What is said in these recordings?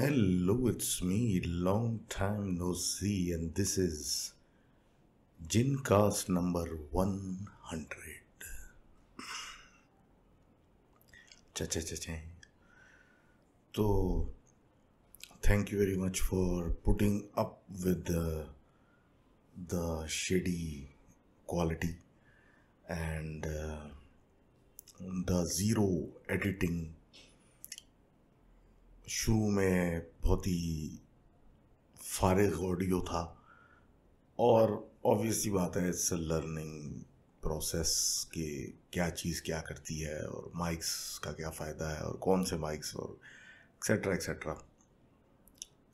Hello, it's me. Long time no see, and this is Gincast number 100. Cha cha cha cha. So, thank you very much for putting up with the shady quality and the zero editing. शुरू में बहुत ही फारिग audio था और obviously बात है it's learning process के क्या चीज़ क्या करती है और माइक्स का क्या फ़ायदा है और कौन से माइक्स और एक्सेट्रा एक्सेट्रा।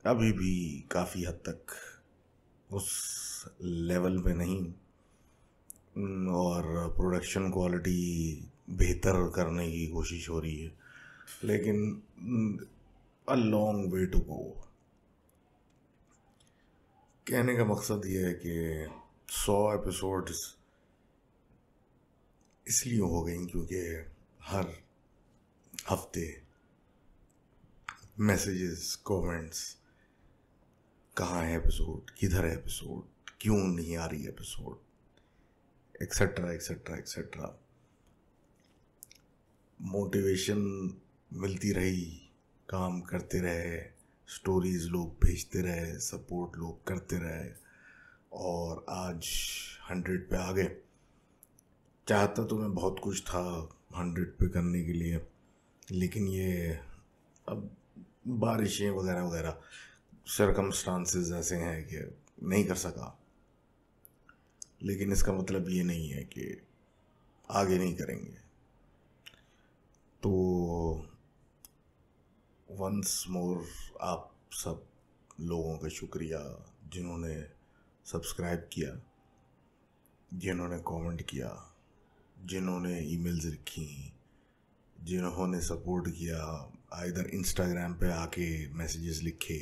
अभी भी काफ़ी हद तक उस लेवल पे नहीं और प्रोडक्शन क्वालिटी बेहतर करने की कोशिश हो रही है, लेकिन अ लॉन्ग वे टू गो। कहने का मकसद ये है कि 100 एपिसोड्स इसलिए हो गई क्योंकि हर हफ्ते मैसेजेस कमेंट्स, कहाँ है एपिसोड, किधर है एपिसोड, क्यों नहीं आ रही episode, etcetera etcetera etcetera. Motivation मिलती रही, काम करते रहे, स्टोरीज लोग भेजते रहे, सपोर्ट लोग करते रहे और आज 100 पे आ गए। चाहता तो मैं बहुत कुछ था 100 पे करने के लिए, लेकिन ये अब बारिशें वगैरह वगैरह सर्कमस्टांसेस ऐसे हैं कि नहीं कर सका। लेकिन इसका मतलब ये नहीं है कि आगे नहीं करेंगे। तो वंस मोर आप सब लोगों का शुक्रिया जिन्होंने सब्सक्राइब किया, जिन्होंने कमेंट किया, जिन्होंने ईमेल्स लिखी, जिन्होंने सपोर्ट किया, आइदर इंस्टाग्राम पे आके मैसेजेस लिखे,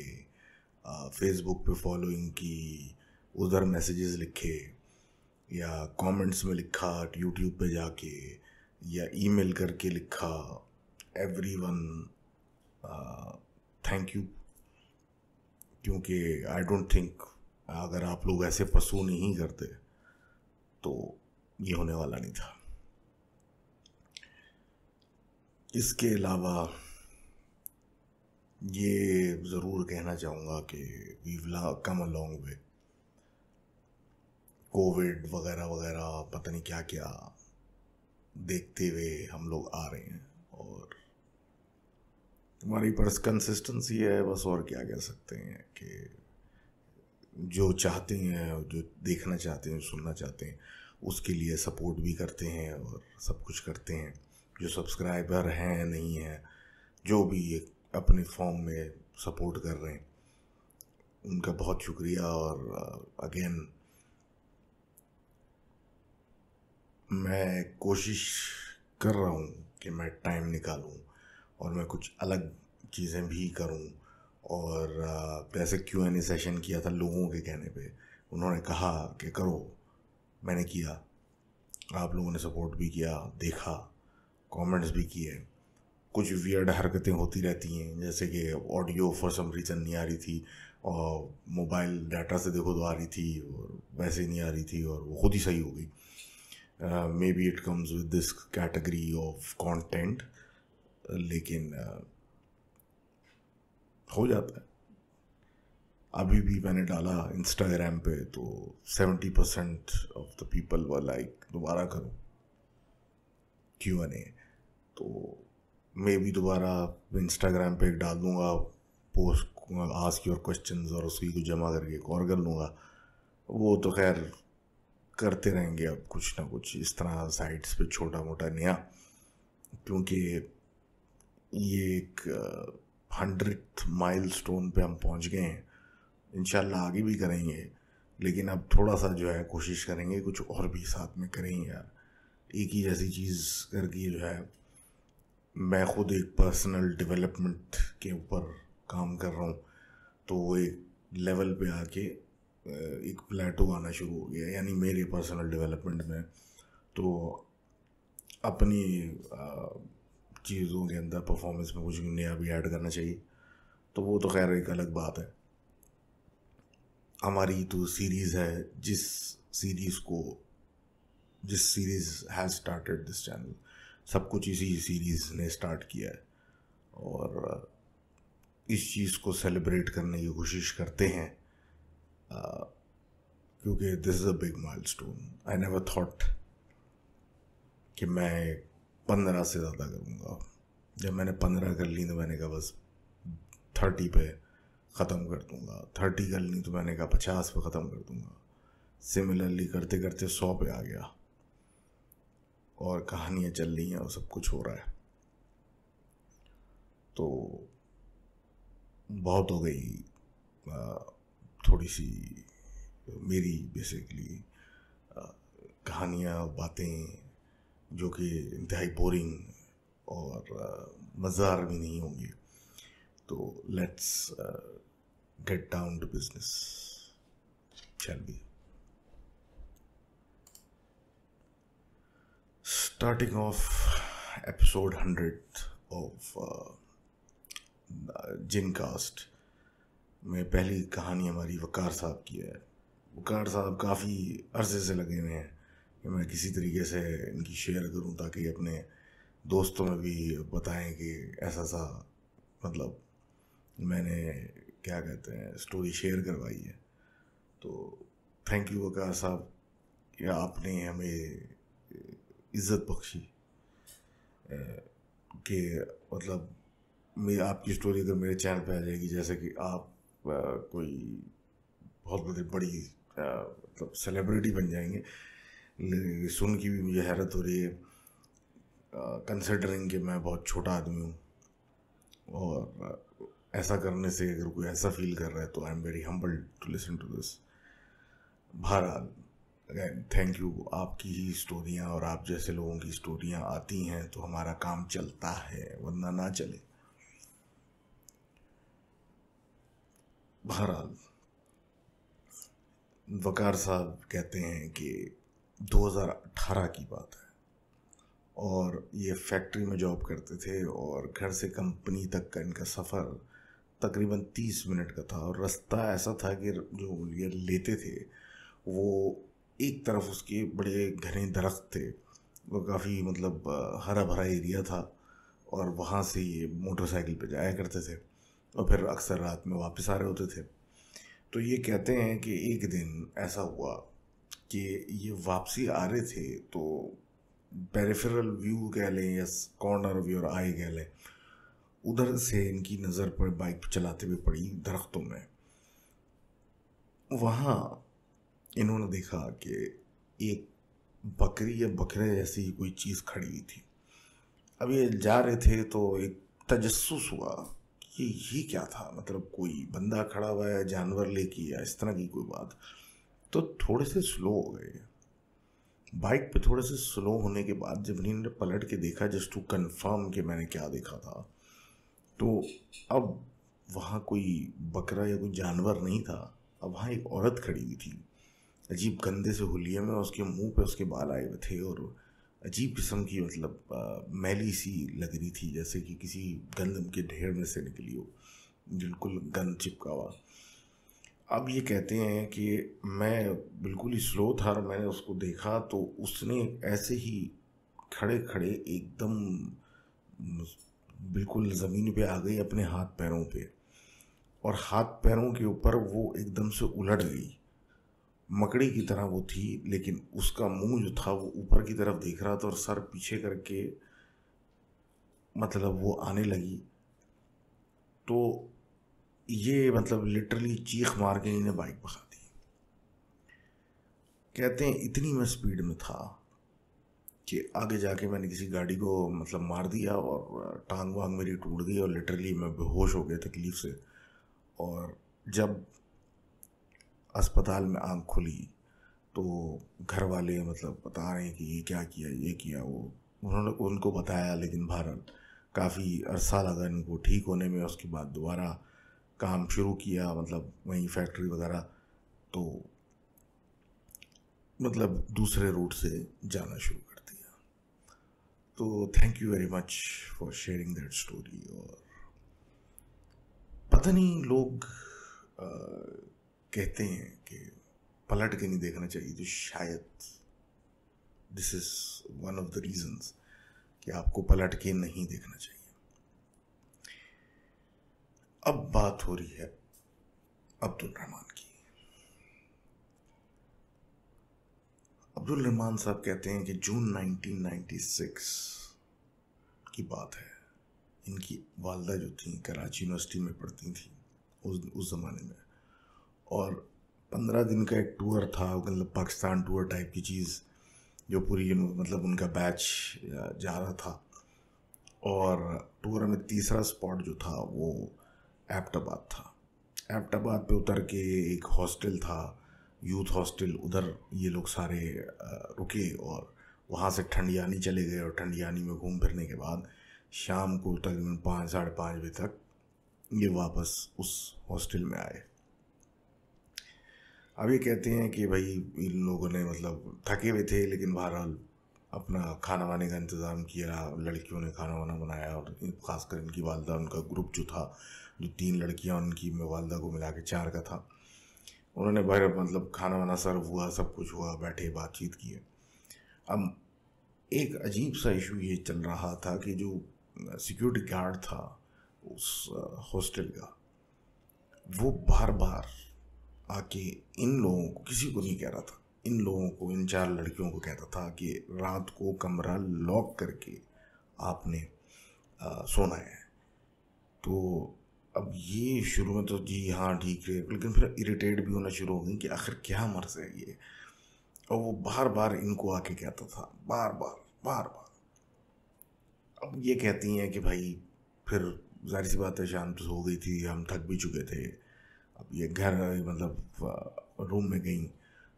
फेसबुक पे फॉलोइंग की, उधर मैसेजेस लिखे या कमेंट्स में लिखा, यूट्यूब पे जाके या ईमेल करके लिखा। एवरीवन थैंक यू, क्योंकि आई डोंट थिंक अगर आप लोग ऐसे पशु नहीं करते तो ये होने वाला नहीं था। इसके अलावा ये ज़रूर कहना चाहूँगा कि we come a long way. Covid वगैरह वगैरह पता नहीं क्या क्या देखते हुए हम लोग आ रहे हैं और हमारी पर्स कंसिस्टेंसी है बस, और क्या कह सकते हैं कि जो चाहते हैं, जो देखना चाहते हैं, सुनना चाहते हैं, उसके लिए सपोर्ट भी करते हैं और सब कुछ करते हैं। जो सब्सक्राइबर हैं नहीं हैं, जो भी अपने फॉर्म में सपोर्ट कर रहे हैं, उनका बहुत शुक्रिया। और अगेन मैं कोशिश कर रहा हूँ कि मैं टाइम निकालूँ और मैं कुछ अलग चीज़ें भी करूँ। और जैसे Q&A सेशन किया था लोगों के कहने पे, उन्होंने कहा कि करो, मैंने किया, आप लोगों ने सपोर्ट भी किया, देखा, कमेंट्स भी किए। कुछ वियर्ड हरकतें होती रहती हैं, जैसे कि ऑडियो फॉर सम रीज़न नहीं आ रही थी और मोबाइल डाटा से देखो तो आ रही थी और वैसे नहीं आ रही थी और वो खुद ही सही हो गई। May be it comes with this category of content, लेकिन हो जाता है। अभी भी मैंने डाला इंस्टाग्राम पे तो 70% of the people were like दोबारा करो Q&A। तो मे बी दोबारा इंस्टाग्राम पे डाल दूंगा पोस्ट, आस्क योर क्वेश्चंस, और उसकी को जमा करके और कर लूँगा। वो तो खैर करते रहेंगे अब कुछ ना कुछ इस तरह साइट्स पे छोटा मोटा नया, क्योंकि ये एक 100th माइलस्टोन पे हम पहुंच गए हैं। इंशाल्लाह आगे भी करेंगे, लेकिन अब थोड़ा सा जो है कोशिश करेंगे कुछ और भी साथ में करेंगे यार। एक ही जैसी चीज़ करके जो है, मैं खुद एक पर्सनल डेवलपमेंट के ऊपर काम कर रहा हूँ, तो वो एक लेवल पे आके एक प्लेटो आना शुरू हो गया, यानी मेरे पर्सनल डेवलपमेंट में। तो अपनी चीज़ों के अंदर परफॉर्मेंस में कुछ नया भी ऐड करना चाहिए। तो वो तो खैर एक अलग बात है। हमारी तो सीरीज़ है, जिस series has started this channel, सब कुछ इसी सीरीज़ ने स्टार्ट किया है, और इस चीज़ को सेलिब्रेट करने की कोशिश करते हैं, क्योंकि this is a big milestone. I never thought कि मैं 15 से ज़्यादा करूँगा। जब मैंने 15 कर ली तो मैंने कहा बस 30 पे ख़त्म कर दूँगा, 30 कर ली तो मैंने कहा 50 पे ख़त्म कर दूँगा। सिमिलरली करते करते 100 पे आ गया, और कहानियाँ चल रही हैं और सब कुछ हो रहा है। तो बहुत हो गई थोड़ी सी मेरी बेसिकली कहानियाँ, बातें जो कि इंतहाई बोरिंग और मज़ेदार भी नहीं होंगी। तो let's get down to business, shall we. Starting off episode 100 of जिनकास्ट में पहली कहानी हमारी वकार साहब की है। वकार साहब काफ़ी अरसे से लगे हुए हैं कि मैं किसी तरीके से इनकी शेयर करूं, ताकि अपने दोस्तों में भी बताएं कि ऐसा सा, मतलब मैंने क्या कहते हैं स्टोरी शेयर करवाई है। तो थैंक यू वकार साहब कि आपने हमें इज़्ज़त बख्शी कि मतलब मैं आपकी स्टोरी अगर मेरे चैनल पे आ जाएगी, जैसे कि आप कोई बहुत बड़ी मतलब सेलिब्रिटी बन जाएंगे, सुन की भी मुझे हैरत हो रही है, कंसिडरिंग कि मैं बहुत छोटा आदमी हूँ। और ऐसा करने से अगर कोई ऐसा फील कर रहा है तो I am very humble to listen to this. बहरहाल अगैन थैंक यू। आपकी ही स्टोरियाँ और आप जैसे लोगों की स्टोरियाँ आती हैं तो हमारा काम चलता है, वरना ना चले। बहरहाल वकार साहब कहते हैं कि 2018 की बात है, और ये फैक्ट्री में जॉब करते थे, और घर से कंपनी तक का इनका सफ़र तकरीबन 30 मिनट का था। और रास्ता ऐसा था कि जो ये लेते थे वो एक तरफ उसके बड़े घने दरख्त थे, वो काफ़ी मतलब हरा भरा एरिया था, और वहाँ से ये मोटरसाइकिल पे जाया करते थे, और फिर अक्सर रात में वापस आ रहे होते थे। तो ये कहते हैं कि एक दिन ऐसा हुआ कि ये वापसी आ रहे थे, तो पेरिफेरल व्यू कह लें या कॉर्नर ऑफ योर आई कह लें, उधर से इनकी नज़र पर बाइक चलाते हुए पड़ी दरख्तों में। वहाँ इन्होंने देखा कि एक बकरी या बकरे जैसी कोई चीज़ खड़ी हुई थी। अब ये जा रहे थे तो एक तजस्सुस हुआ कि ये क्या था, मतलब कोई बंदा खड़ा हुआ है जानवर लेके या इस तरह की कोई बात। तो थोड़े से स्लो हो गए, बाइक पे थोड़े से स्लो होने के बाद जब इन्होंने पलट के देखा जस्ट टू कंफर्म कि मैंने क्या देखा था, तो अब वहाँ कोई बकरा या कोई जानवर नहीं था, अब वहाँ एक औरत खड़ी हुई थी अजीब गंदे से हुलिये में, उसके मुंह पे उसके बाल आए हुए थे, और अजीब किस्म की मतलब मैली सी लग रही थी, जैसे कि किसी गंदम के ढेर में से निकली हो, बिल्कुल गंद चिपका हुआ। अब ये कहते हैं कि मैं बिल्कुल ही स्लो था और मैंने उसको देखा, तो उसने ऐसे ही खड़े खड़े एकदम बिल्कुल ज़मीन पे आ गई अपने हाथ पैरों पे, और हाथ पैरों के ऊपर वो एकदम से उलट गई, मकड़ी की तरह वो थी, लेकिन उसका मुंह जो था वो ऊपर की तरफ देख रहा था और सर पीछे करके मतलब वो आने लगी। तो ये मतलब लिटरली चीख मार के इन्हें बाइक भगा दी। कहते हैं इतनी मैं स्पीड में था कि आगे जाके मैंने किसी गाड़ी को मतलब मार दिया, और टांग वांग मेरी टूट गई, और लिटरली मैं बेहोश हो गया तकलीफ से। और जब अस्पताल में आँख खुली तो घर वाले मतलब बता रहे हैं कि ये क्या किया, ये किया, वो उन्होंने उनको बताया, लेकिन बहरहाल काफ़ी अरसा लगा इनको ठीक होने में। उसके बाद दोबारा काम शुरू किया, मतलब वहीं फैक्ट्री वगैरह, तो मतलब दूसरे रूट से जाना शुरू कर दिया। तो thank you very much for sharing that story. और पता नहीं लोग कहते हैं कि पलट के नहीं देखना चाहिए, तो शायद this is one of the reasons कि आपको पलट के नहीं देखना चाहिए। अब बात हो रही है अब्दुल रहमान की। अब्दुल रहमान साहब कहते हैं कि जून 1996 की बात है, इनकी वालदा जो थी कराची यूनिवर्सिटी में पढ़ती थी उस ज़माने में, और 15 दिन का एक टूर था, मतलब पाकिस्तान टूर टाइप की चीज़, जो पूरी मतलब उनका बैच जा रहा था। और टूर में तीसरा स्पॉट जो था वो एबटाबाद था। एबटाबाद पे उतर के एक हॉस्टल था, यूथ हॉस्टल, उधर ये लोग सारे रुके और वहाँ से ठंडियानी चले गए। और ठंडियानी में घूम फिरने के बाद शाम को तकरीबन 5 साढ़े 5 बजे तक ये वापस उस हॉस्टल में आए। अब ये कहते हैं कि भाई इन लोगों ने मतलब थके हुए थे, लेकिन बहरहाल अपना खाना वाने का इंतज़ाम किया, लड़कियों ने खाना वाना बनाया, और ख़ासकर इनकी वालदा, उनका ग्रुप जो था, जो 3 लड़कियां उनकी वालदा को मिला के 4 का था, उन्होंने बाहर मतलब खाना वाना सर्व हुआ, सब कुछ हुआ, बैठे बातचीत किए। अब एक अजीब सा इशू ये चल रहा था कि जो सिक्योरिटी गार्ड था उस हॉस्टल का, वो बार बार आके इन लोगों को, किसी को नहीं कह रहा था, इन लोगों को, इन 4 लड़कियों को कहता था कि रात को कमरा लॉक करके आपने सोना है। तो अब ये शुरू में तो जी हाँ ठीक है, लेकिन फिर इरिटेट भी होना शुरू हो गई कि आखिर क्या मर्ज़ है ये। और वो बार बार इनको आके कहता था, बार बार बार बार। अब ये कहती हैं कि भाई फिर जाहिर सी बात है शाम तो हो गई थी, हम थक भी चुके थे। अब ये घर मतलब रूम में गई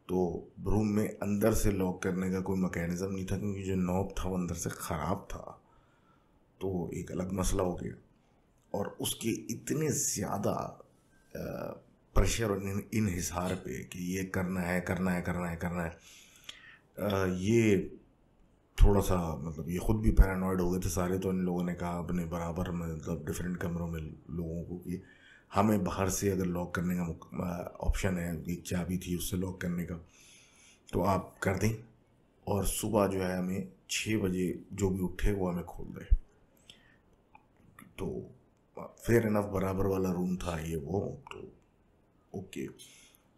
तो रूम में अंदर से लॉक करने का कोई मैकेनिज़्म नहीं था, क्योंकि जो नॉब था वो अंदर से ख़राब था, तो एक अलग मसला हो गया। और उसके इतने ज़्यादा प्रेशर और इनहिसार पे कि ये करना है करना है करना है करना है, ये थोड़ा सा मतलब ये ख़ुद भी पैरानॉइड हो गए थे सारे। तो इन लोगों ने कहा अपने बराबर में, मतलब डिफरेंट कमरों में लोगों को, कि हमें बाहर से अगर लॉक करने का ऑप्शन है, एक चाबी थी उससे लॉक करने का, तो आप कर दें, और सुबह जो है हमें 6 बजे जो भी उठे वो हमें खोल दे। तो फेयर इनफ बराबर वाला रूम था ये वो, तो ओके।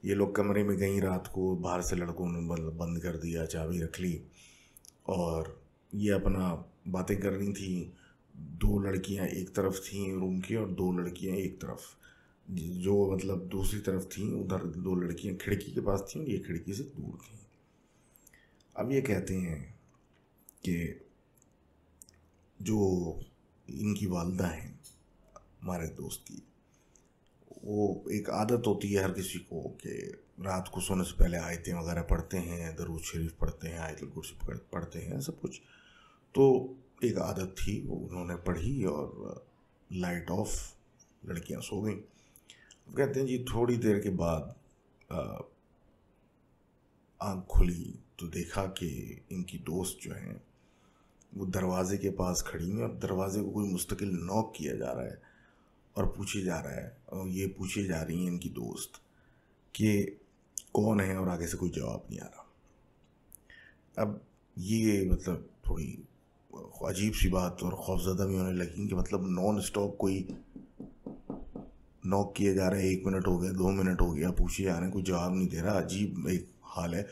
ये लोग कमरे में गई, रात को बाहर से लड़कों ने बंद कर दिया, चाबी रख ली, और ये अपना बातें कर रही थी। 2 लड़कियां एक तरफ थीं रूम की और 2 लड़कियां एक तरफ, जो मतलब दूसरी तरफ थीं, उधर 2 लड़कियां खिड़की के पास थीं, ये खिड़की से दूर थीं। अब ये कहते हैं कि जो इनकी वालदा हैं हमारे दोस्त की, वो एक आदत होती है हर किसी को कि रात को सोने से पहले आयतें वगैरह पढ़ते हैं, दरूद शरीफ पढ़ते हैं, आयतुल कुर्सी पढ़ते हैं, सब कुछ। तो एक आदत थी, वो उन्होंने पढ़ी और लाइट ऑफ, लड़कियां सो गई। कहते हैं जी थोड़ी देर के बाद आँख खुली तो देखा कि इनकी दोस्त जो हैं वो दरवाजे के पास खड़ी हैं, और दरवाजे को कोई मुस्तकिल नॉक किया जा रहा है, और पूछे जा रहा है, और ये पूछे जा रही हैं इनकी दोस्त कि कौन है, और आगे से कोई जवाब नहीं आ रहा। अब ये मतलब थोड़ी अजीब सी बात और खौफजदा भी होने लगी कि मतलब नॉन स्टॉप कोई नॉक किया जा रहा है, 1 मिनट हो गया, 2 मिनट हो गया, पूछे जा रहे हैं, कोई जवाब नहीं दे रहा। अजीब एक हाल है।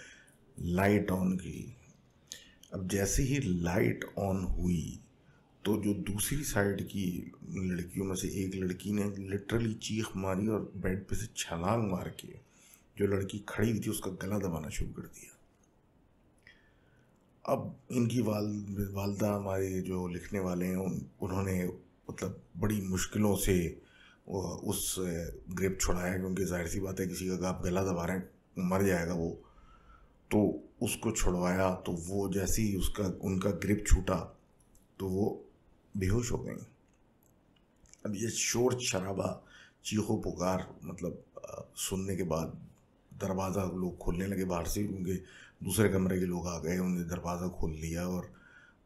लाइट ऑन की। अब जैसे ही लाइट ऑन हुई तो जो दूसरी साइड की लड़कियों में से एक लड़की ने लिटरली चीख मारी और बेड पे से छलांग मार के जो लड़की खड़ी हुई थी उसका गला दबाना शुरू कर दिया। अब इनकी वालदा हमारे जो लिखने वाले हैं उन्होंने मतलब बड़ी मुश्किलों से उस ग्रिप छुड़ाया, क्योंकि जाहिर सी बात है किसी का आप गला दबा रहे हैं मर जाएगा वो, तो उसको छुड़वाया। तो वो जैसे ही उनका ग्रिप छूटा तो वो बेहोश हो गई। अब ये शोर शराबा, चीखो पुकार मतलब सुनने के बाद दरवाज़ा लोग खोलने लगे बाहर से, क्योंकि दूसरे कमरे के लोग आ गए, उन्होंने दरवाज़ा खोल लिया और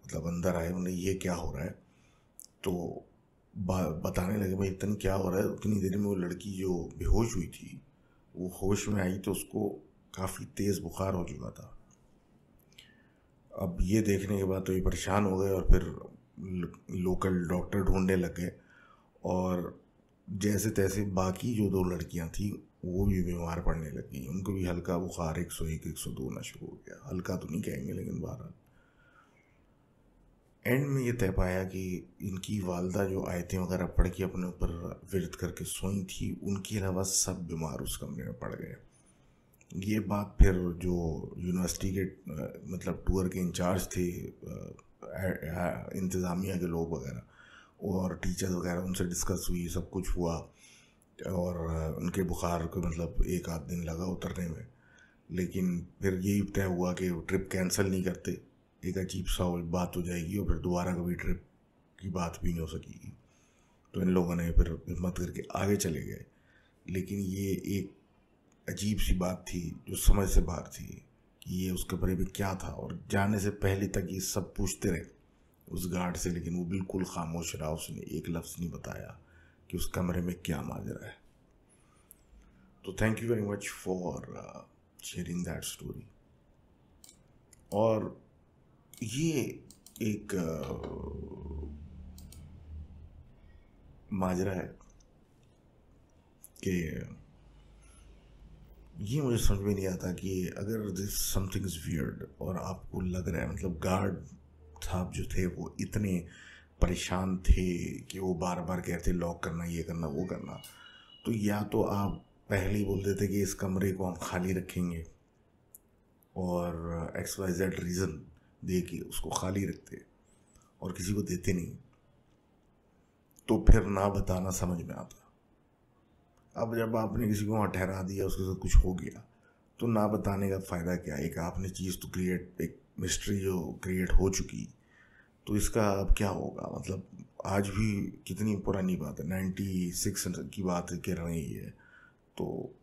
मतलब अंदर आए, उन्हें ये क्या हो रहा है। तो बताने लगे भाई इतना क्या हो रहा है। उतनी देर में वो लड़की जो बेहोश हुई थी वो होश में आई तो उसको काफ़ी तेज़ बुखार हो चुका था। अब ये देखने के बाद तो ये परेशान हो गए और फिर लोकल डॉक्टर ढूंढने लग गए। और जैसे तैसे बाकी जो 2 लड़कियां थी वो भी बीमार पड़ने लगी। उनको भी हल्का बुखार 101 102 ना शुरू हो गया। हल्का तो नहीं कहेंगे लेकिन बहरहाल एंड में ये तय पाया कि इनकी वालदा जो आयतें वगैरह पढ़ के अपने ऊपर विरद करके सोई थी, उनके अलावा सब बीमार उस कमरे में पड़ गए। ये बात फिर जो यूनिवर्सिटी के मतलब टूर के इंचार्ज थे, इंतज़ामिया के लोग वगैरह और टीचर्स वगैरह, उनसे डिस्कस हुई, सब कुछ हुआ। और उनके बुखार को मतलब 1 आध दिन लगा उतरने में, लेकिन फिर यही तय हुआ कि ट्रिप कैंसिल नहीं करते। एक अजीब सा बात हो जाएगी और फिर दोबारा कभी ट्रिप की बात भी नहीं हो सकेगी। तो इन लोगों ने फिर हिम्मत करके आगे चले गए। लेकिन ये एक अजीब सी बात थी जो समझ से बाहर थी कि ये उस कमरे में क्या था। और जाने से पहले तक ये सब पूछते रहे उस गार्ड से, लेकिन वो बिल्कुल खामोश रहा। उसने एक लफ्ज़ नहीं बताया कि उस कमरे में क्या माजरा है। तो thank you very much for sharing that story. और ये एक माजरा है कि ये मुझे समझ में नहीं आता कि अगर दिस समथिंग इज़ वियर्ड और आपको लग रहा है, मतलब गार्ड साहब जो थे वो इतने परेशान थे कि वो बार बार कहते लॉक करना, ये करना, वो करना, तो या तो आप पहले ही बोल देते कि इस कमरे को हम खाली रखेंगे और XYZ रीज़न दे के उसको खाली रखते और किसी को देते नहीं, तो फिर ना बताना समझ में आता। अब जब आपने किसी को वहाँ ठहरा दिया, उसके साथ कुछ हो गया, तो ना बताने का फ़ायदा क्या। एक आपने चीज़ तो क्रिएट, एक मिस्ट्री जो क्रिएट हो चुकी, तो इसका अब क्या होगा। मतलब आज भी कितनी पुरानी बात है, 96 की बात कह रही है, तो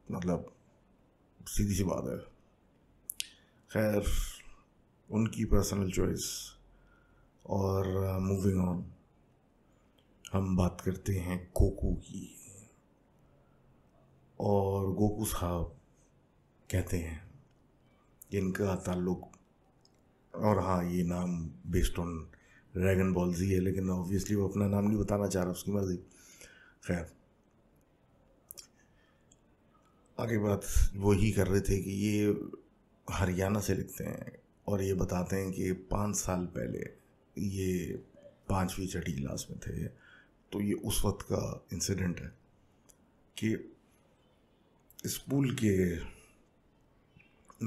मतलब सीधी सी बात है। खैर, उनकी पर्सनल चॉइस। और मूविंग ऑन, हम बात करते हैं गोकू की। और गोकू साहब कहते हैं कि इनका ताल्लुक, और हाँ ये नाम बेस्ड ऑन ड्रैगन बॉल जी है, लेकिन ऑब्वियसली वो अपना नाम नहीं बताना चाह रहा, उसकी मर्जी। खैर, आगे बात वो ही कर रहे थे कि ये हरियाणा से लिखते हैं और ये बताते हैं कि 5 साल पहले ये 5वीं छठी क्लास में थे। तो ये उस वक्त का इंसिडेंट है कि स्कूल के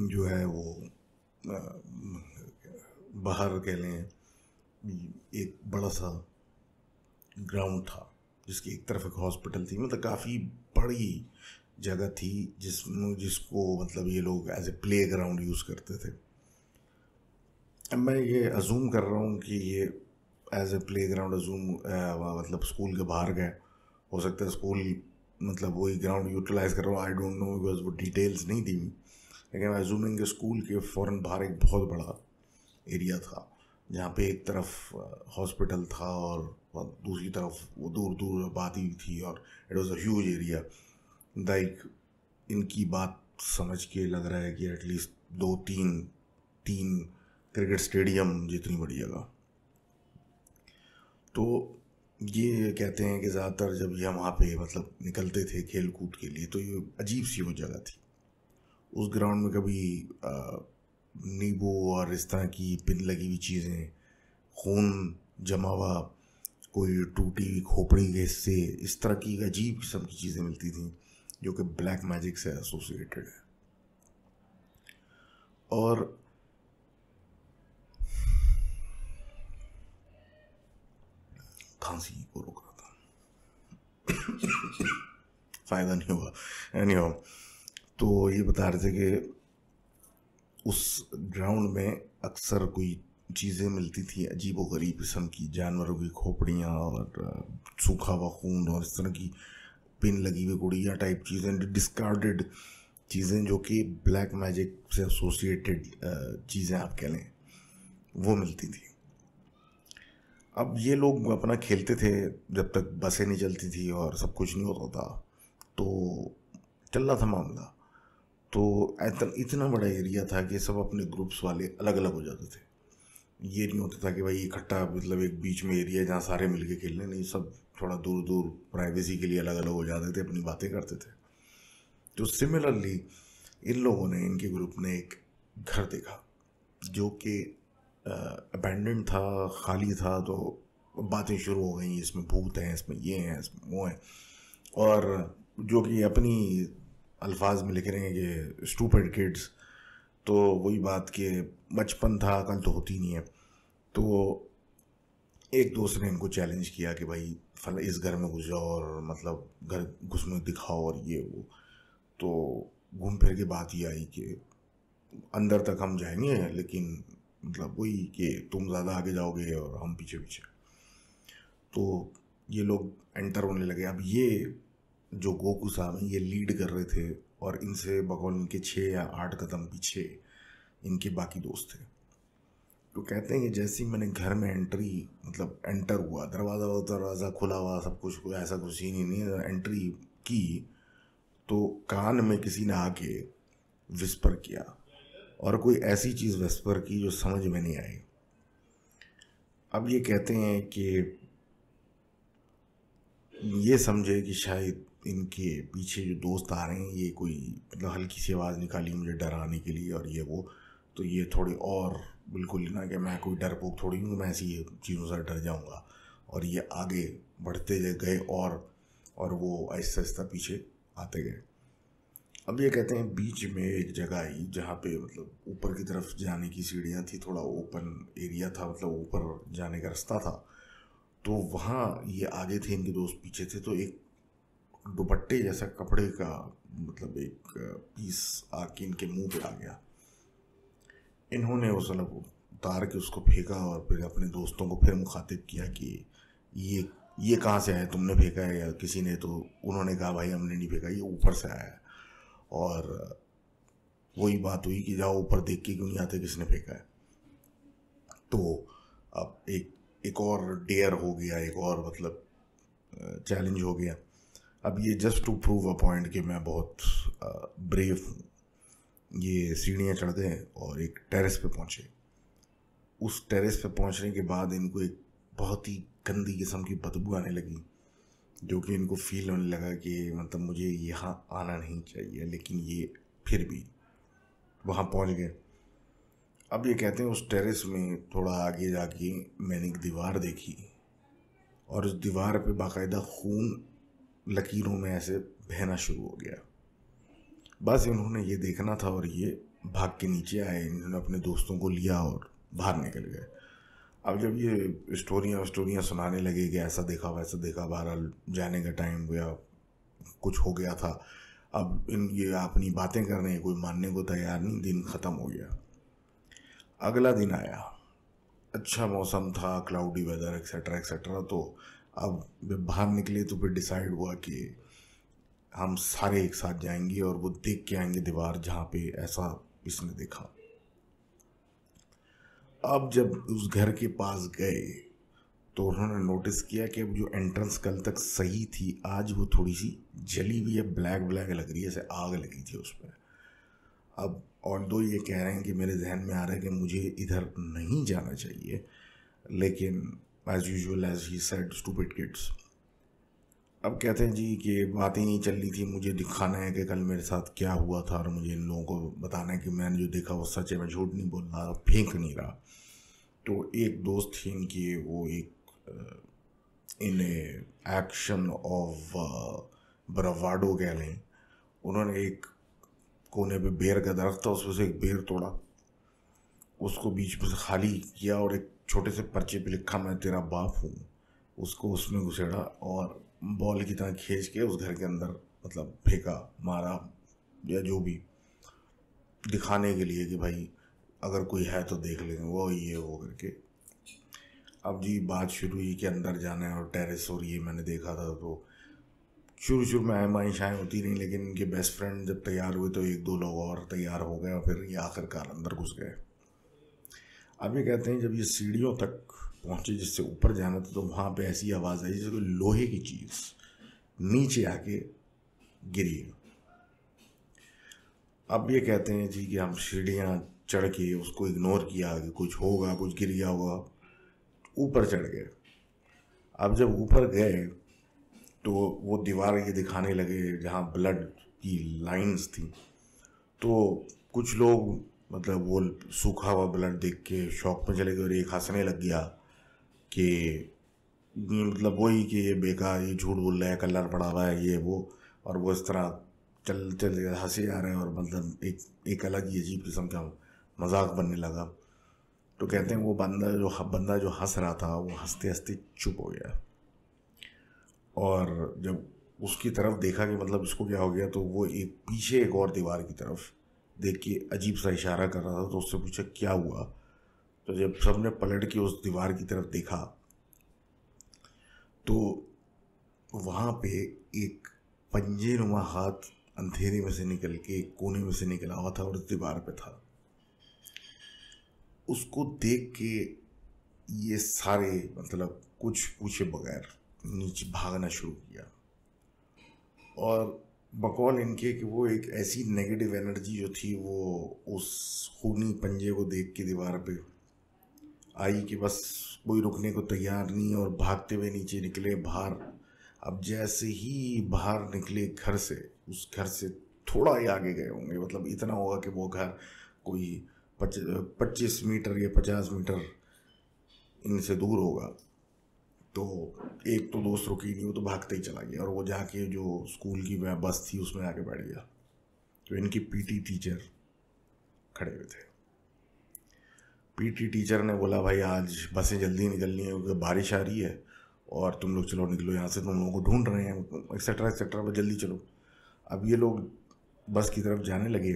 जो है वो बाहर कह लें एक बड़ा सा ग्राउंड था जिसकी एक तरफ एक हॉस्पिटल थी। मतलब काफ़ी बड़ी जगह थी जिसको मतलब ये लोग as a playground use करते थे। अब मैं ये अजूम कर रहा हूँ कि ये एज ए प्ले ग्राउंड मतलब स्कूल के बाहर गए, हो सकता है स्कूल मतलब वही ग्राउंड यूटिलाइज कर रहा हूँ, आई डोंट नो बिकॉज वो डिटेल्स नहीं दी हुई। लेकिन अजूमिंग स्कूल के फ़ौरन बाहर एक बहुत बड़ा एरिया था जहाँ पे एक तरफ हॉस्पिटल था और दूसरी तरफ वो दूर दूर आबादी थी और it was a huge area. Like इनकी बात समझ के लग रहा है कि एटलीस्ट 2-3 क्रिकेट स्टेडियम जितनी बड़ी जगह। तो ये कहते हैं कि ज़्यादातर जब ये वहाँ पे मतलब निकलते थे खेल कूद के लिए, तो ये अजीब सी वो जगह थी। उस ग्राउंड में कभी नींबू और इस तरह की पिन लगी हुई चीज़ें, खून जमा हुआ, कोई टूटी हुई खोपड़ी के हिस्से, इस तरह की अजीब किस्म की चीज़ें मिलती थी जो कि ब्लैक मैजिक से एसोसिएटेड है। और खांसी को रोक रहा था फ़ायदा नहीं हुआ। एनीहाउ, तो ये बता रहे थे कि उस ग्राउंड में अक्सर कोई चीज़ें मिलती थी अजीब व गरीब किस्म की, जानवरों की खोपड़ियाँ और सूखा हुआ खून और इस तरह की पिन लगी हुई गुड़िया टाइप चीज़ें, डिस्कार्डेड चीज़ें जो कि ब्लैक मैजिक से एसोसिएटेड चीज़ें आप कह लें, वो मिलती थी। अब ये लोग अपना खेलते थे जब तक बसें नहीं चलती थी और सब कुछ नहीं होता था, तो चल रहा था मामला। तो इतना बड़ा एरिया था कि सब अपने ग्रुप्स वाले अलग अलग हो जाते थे। ये नहीं होता था कि भाई इकट्ठा, मतलब एक बीच में एरिया जहाँ सारे मिलके खेलने, नहीं, सब थोड़ा दूर दूर प्राइवेसी के लिए अलग अलग हो जाते थे, अपनी बातें करते थे। तो सिमिलरली इन लोगों ने, इनके ग्रुप ने एक घर देखा जो कि अबैंडन था, खाली था। तो बातें शुरू हो गई, इसमें भूत हैं, इसमें ये हैं, इसमें वो हैं, और जो कि अपनी अल्फाज में लिख रहे हैं कि स्टूपिड किड्स। तो वही बात कि बचपन था, अकल तो होती नहीं है। तो एक दोस्त ने इनको चैलेंज किया कि भाई फला इस घर में घुस जाओ और मतलब घर घुसने दिखाओ और ये वो। तो घूम फिर के बात ये आई कि अंदर तक हम जाएंगे, लेकिन मतलब वही कि तुम ज़्यादा आगे जाओगे और हम पीछे पीछे। तो ये लोग एंटर होने लगे। अब ये जो गोकू साहब हैं, ये लीड कर रहे थे, और इनसे बगौल इनके 6 या 8 कदम पीछे इनके बाकी दोस्त थे। तो कहते हैं कि जैसे ही मैंने घर में एंटर हुआ, दरवाज़ा खुला हुआ, सब कुछ, कोई ऐसा कुछ ही नहीं है, एंट्री की तो कान में किसी ने आके विस्पर किया, और कोई ऐसी चीज़ विस्पर की जो समझ में नहीं आई। अब ये कहते हैं कि ये समझे कि शायद इनके पीछे जो दोस्त आ रहे हैं, ये कोई मतलब हल्की सी आवाज़ निकाली मुझे डराने के लिए और ये वो। तो ये थोड़ी और बिल्कुल ना कि मैं कोई डरपोक थोड़ी हूँ, मैं ऐसी चीज़ों से डर जाऊँगा। और ये आगे बढ़ते गए, और वो आहिस्ता आहिस्ता पीछे आते गए। अब ये कहते हैं बीच में एक जगह आई जहाँ पे मतलब ऊपर की तरफ जाने की सीढ़ियाँ थी, थोड़ा ओपन एरिया था, मतलब ऊपर जाने का रास्ता था। तो वहाँ ये आगे थे, इनके दोस्त पीछे थे। तो एक दुपट्टे जैसा कपड़े का मतलब एक पीस आके इनके मुंह पे आ गया। इन्होंने उस मतलब उतार के उसको फेंका, और फिर अपने दोस्तों को फिर मुखातिब किया कि ये कहाँ से आया, तुमने फेंका है या किसी ने? तो उन्होंने कहा भाई हमने नहीं फेंका, ये ऊपर से आया है। और वही बात हुई कि जाओ ऊपर देख के क्यों नहीं आते, किसने फेंका है। तो अब एक और डेयर हो गया, एक और मतलब चैलेंज हो गया। अब ये just to prove a point कि मैं बहुत ब्रेव हूँ, ये सीढ़ियाँ चढ़ गए और एक टेरेस पे पहुँचे। उस टेरेस पे पहुँचने के बाद इनको एक बहुत ही गंदी किस्म की बदबू आने लगी, जो कि इनको फील होने लगा कि मतलब मुझे यहाँ आना नहीं चाहिए, लेकिन ये फिर भी वहाँ पहुँच गए। अब ये कहते हैं उस टेरेस में थोड़ा आगे जाके मैंने एक दीवार देखी, और उस दीवार पे बाकायदा खून लकीरों में ऐसे बहना शुरू हो गया। बस इन्होंने ये देखना था और ये भाग के नीचे आए, इन्होंने अपने दोस्तों को लिया और बाहर निकल गए। अब जब ये स्टोरियाँ सुनाने लगे कि ऐसा देखा वैसा देखा, बहरहाल जाने का टाइम गया, कुछ हो गया था। अब ये अपनी बातें कर रहे हैं, कोई मानने को तैयार नहीं। दिन ख़त्म हो गया। अगला दिन आया, अच्छा मौसम था, क्लाउडी वेदर एक्सेट्रा एक्सेट्रा। तो अब जब बाहर निकले तो फिर डिसाइड हुआ कि हम सारे एक साथ जाएंगे और वो देख के आएंगे दीवार जहाँ पे ऐसा इसने देखा। अब जब उस घर के पास गए तो उन्होंने नोटिस किया कि अब जो एंट्रेंस कल तक सही थी, आज वो थोड़ी सी जली हुई है, ब्लैक ब्लैक लग रही है, जैसे आग लगी थी उस पर। अब और दो ये कह रहे हैं कि मेरे जहन में आ रहा है कि मुझे इधर नहीं जाना चाहिए, लेकिन as usual as he said stupid kids. अब कहते हैं जी कि बातें नहीं चल रही थी, मुझे दिखाना है कि कल मेरे साथ क्या हुआ था, और मुझे इन लोगों को बताना है कि मैंने जो देखा वो सच है, मैं झूठ नहीं बोल रहा, फेंक नहीं रहा। तो एक दोस्त थी इनकी, वो एक इन एक्शन ऑफ ब्रावाडो कह लें, उन्होंने एक कोने पे बेर का दरख्त था, उसमें से एक बेर तोड़ा, उसको बीच में से खाली किया और एक छोटे से पर्चे पे लिखा मैं तेरा बाप हूँ, उसको उसमें घुसेड़ा और बॉल की तरह खींच के उस घर के अंदर मतलब फेंका, मारा, या जो भी दिखाने के लिए कि भाई अगर कोई है तो देख लेंगे, वो ये वो करके। अब जी बात शुरू हुई कि अंदर जाना है और टेरेस, और ये मैंने देखा था। तो शुरू में आयमाइशाएँ होती रहीं, लेकिन इनके बेस्ट फ्रेंड जब तैयार हुए तो एक दो लोग और तैयार हो गए और फिर ये आखिरकार अंदर घुस गए। अब ये कहते हैं जब ये सीढ़ियों तक पहुँचे जिससे ऊपर जाना था, तो वहाँ पे ऐसी आवाज़ आई जैसे कोई लोहे की चीज़ नीचे आके गिरी। अब ये कहते हैं जी कि हम सीढ़ियाँ चढ़ के उसको इग्नोर किया कि कुछ होगा, कुछ गिर गया होगा, ऊपर चढ़ गए। अब जब ऊपर गए तो वो दीवार ये दिखाने लगे जहाँ ब्लड की लाइंस थी। तो कुछ लोग मतलब वो सूखा हुआ ब्लड देख के शॉक में चले गए और एक हंसने लग गया कि ये मतलब वही कि ये बेकार, ये झूठ बोल रहा है, कलर पड़ा हुआ है, ये वो। और वो इस तरह चल चल हंसे जा रहे हैं और मतलब एक अलग ही अजीब किस्म का मजाक बनने लगा। तो कहते हैं वो बंदा जो हंस रहा था वो हंसते हंसते चुप हो गया। और जब उसकी तरफ देखा कि मतलब इसको क्या हो गया, तो वो एक पीछे एक और दीवार की तरफ देख के अजीब सा इशारा कर रहा था। तो उससे पूछा क्या हुआ। तो जब सबने पलट के उस दीवार की तरफ देखा तो वहाँ पे एक पंजेनुमा हाथ अंधेरे में से निकल के एक कोने में से निकला हुआ था और उस दीवार पे था। उसको देख के ये सारे मतलब कुछ पूछे बगैर नीचे भागना शुरू किया। और बकौल इनके कि वो एक ऐसी नेगेटिव एनर्जी जो थी वो उस खूनी पंजे को देख के दीवार पे आई कि बस कोई रुकने को तैयार नहीं, और भागते हुए नीचे निकले बाहर। अब जैसे ही बाहर निकले घर से, उस घर से थोड़ा ही आगे गए होंगे, मतलब इतना होगा कि वो घर कोई 25 मीटर या 50 मीटर इनसे दूर होगा। तो एक तो दोस्त रुकी नहीं, वो तो भागते ही चला गया और वो जाके जो स्कूल की बस थी उसमें आके बैठ गया। तो इनकी पीटी टीचर खड़े हुए थे। पीटी टीचर ने बोला भाई आज बसें जल्दी निकलनी है क्योंकि बारिश आ रही है और तुम लोग चलो निकलो यहाँ से, तुम लोगों को ढूंढ रहे हैं, एक्सेट्रा एक्सेट्रा, बस जल्दी चलो। अब ये लोग बस की तरफ जाने लगे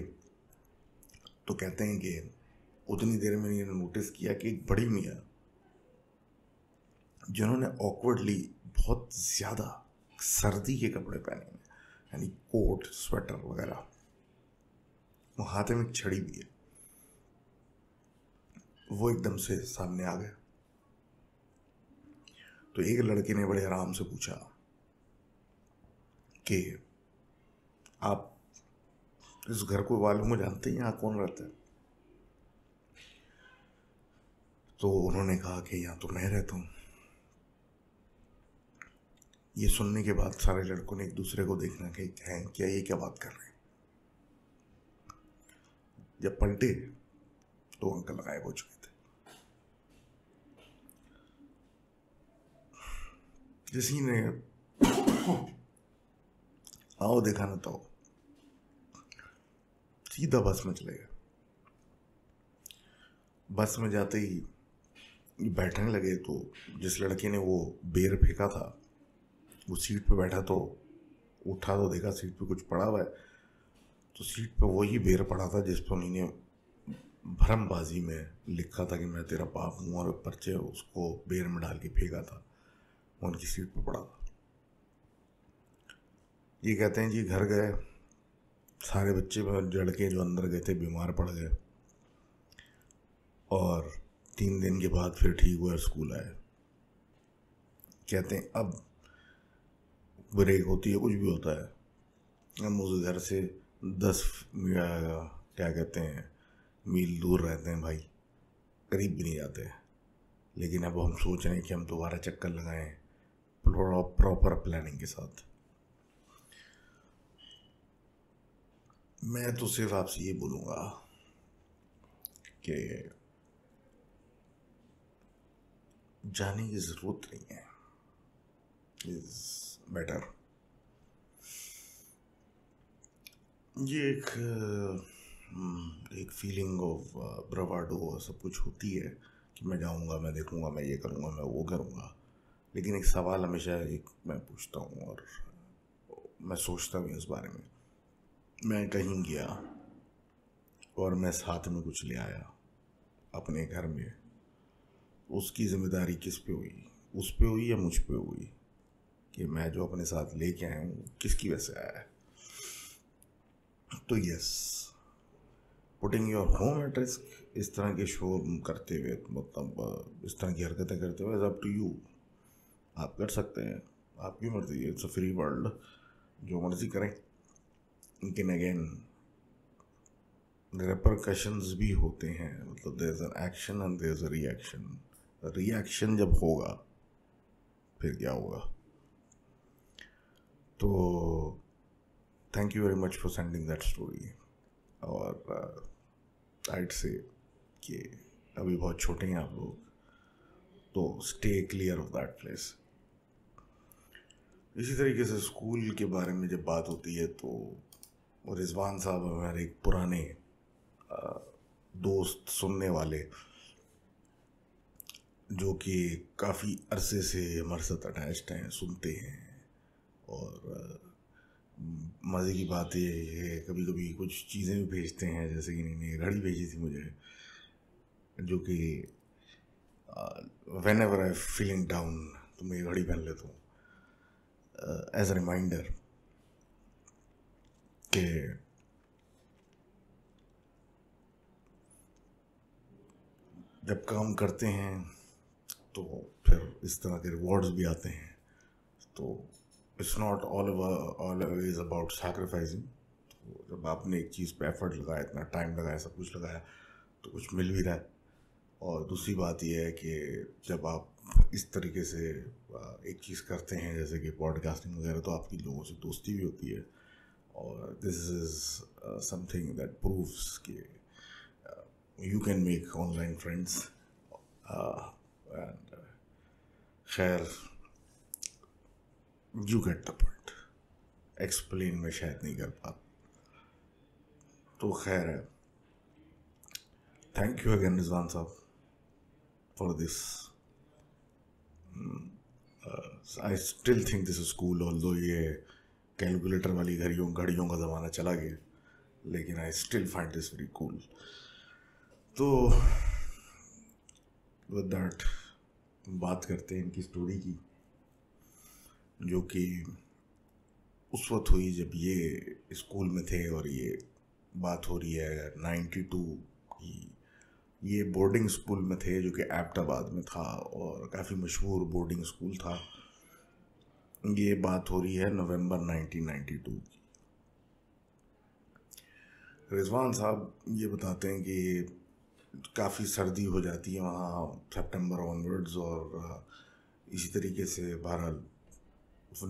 तो कहते हैं कि उतनी देर में इन्होंने नोटिस किया कि एक बड़ी मियाँ जिन्होंने ऑकवर्डली बहुत ज़्यादा सर्दी के कपड़े पहने हैं, यानी कोट स्वेटर वगैरह, वो हाथ में एक छड़ी भी है, वो एकदम से सामने आ गया। तो एक लड़के ने बड़े आराम से पूछा कि आप इस घर को मालूम जानते हैं, यहाँ कौन रहता है? तो उन्होंने कहा कि यहाँ तो मैं रहता हूँ। ये सुनने के बाद सारे लड़कों ने एक दूसरे को देखना कि हैं क्या, ये क्या बात कर रहे हैं। जब पलटे तो अंकल गायब हो चुके थे। किसी ने आओ देखा ना तो सीधा बस में चले गए। बस में जाते ही बैठने लगे तो जिस लड़के ने वो बेर फेंका था वो सीट पे बैठा, तो उठा तो देखा सीट पे कुछ पड़ा हुआ है। तो सीट पे वही बेर पड़ा था जिस पर उन्होंने भरमबाजी में लिखा था कि मैं तेरा बाप हूँ, और पर्चे उसको बेर में डाल के फेंका था, उनकी सीट पे पड़ा था। ये कहते हैं जी घर गए, सारे बच्चे लड़के जो अंदर गए थे बीमार पड़ गए और 3 दिन के बाद फिर ठीक हुए और स्कूल आए। कहते हैं अब ब्रेक होती है, कुछ भी होता है, हम उस घर से 10 क्या कहते हैं मील दूर रहते हैं भाई, करीब भी नहीं जाते। लेकिन अब हम सोच रहे हैं कि हम दोबारा चक्कर लगाएं प्रॉपर प्लानिंग के साथ। मैं तो सिर्फ आपसे ये बोलूँगा कि जाने की ज़रूरत नहीं है, इज़ बेटर। ये एक फीलिंग ऑफ ब्रावाडो सब कुछ होती है कि मैं जाऊँगा, मैं देखूँगा, मैं ये करूँगा, मैं वो करूँगा। लेकिन एक सवाल हमेशा एक मैं पूछता हूँ और मैं सोचता भी इस बारे में, मैं कहीं गया और मैं साथ में कुछ ले आया अपने घर में, उसकी जिम्मेदारी किस पे हुई? उस पे हुई या मुझ पे हुई कि मैं जो अपने साथ लेके आया हूँ किसकी वजह से आया है? तो yes, putting your home at risk इस तरह के शो करते हुए, मतलब इस तरह की हरकतें करते हुए, इज़ अप टू यू। आप कर सकते हैं, आपकी मर्जी है, इट्स अ फ्री वर्ल्ड, जो मर्जी करें। लेकिन अगेन रेपरकशंस भी होते हैं, मतलब there is an action and there is a reaction. Reaction जब होगा फिर क्या होगा। तो thank you very much for sending that story. और आइड से कि अभी बहुत छोटे हैं आप लोग, तो stay clear of that place. इसी तरीके से स्कूल के बारे में जब बात होती है तो रिजवान साहब हमारे एक पुराने दोस्त, सुनने वाले, जो कि काफ़ी अरसे से हमारे साथ अटैच्ड हैं, सुनते हैं। और मज़े की बात ये है, कभी कभी कुछ चीज़ें भी भेजते हैं, जैसे कि इन्होंने घड़ी भेजी थी मुझे, जो कि when ever I feeling down तो मैं ये घड़ी पहन लेता हूँ एज अ रिमाइंडर कि जब काम करते हैं तो फिर इस तरह के रिवॉर्ड्स भी आते हैं। तो it's not always about sacrificing. तो जब आपने एक चीज़ पे एफर्ट लगाया, इतना टाइम लगाया, सब कुछ लगाया, तो कुछ मिल भी रहा है। और दूसरी बात यह है कि जब आप इस तरीके से एक चीज़ करते हैं, जैसे कि पॉडकास्टिंग वगैरह, तो आपकी लोगों से दोस्ती भी होती है। और this is something that proves कि you can make online friends. And खैर, you get the point. Explain में शायद नहीं कर पा, तो खैर है। थैंक यू अगेन रिजवान साहब for this. I still think this is cool, although ये कैलकुलेटर वाली घड़ियों का ज़माना चला गया, लेकिन I still find this very cool. तो विद दैट बात करते हैं इनकी स्टोरी की, जो कि उस वक्त हुई जब ये स्कूल में थे। और ये बात हो रही है 92 की। ये बोर्डिंग स्कूल में थे, जो कि एबटाबाद में था और काफ़ी मशहूर बोर्डिंग स्कूल था। ये बात हो रही है नवंबर 1992 की। रिजवान साहब ये बताते हैं कि काफ़ी सर्दी हो जाती है वहाँ सितंबर ऑनवर्ड्स, और इसी तरीके से बहरहाल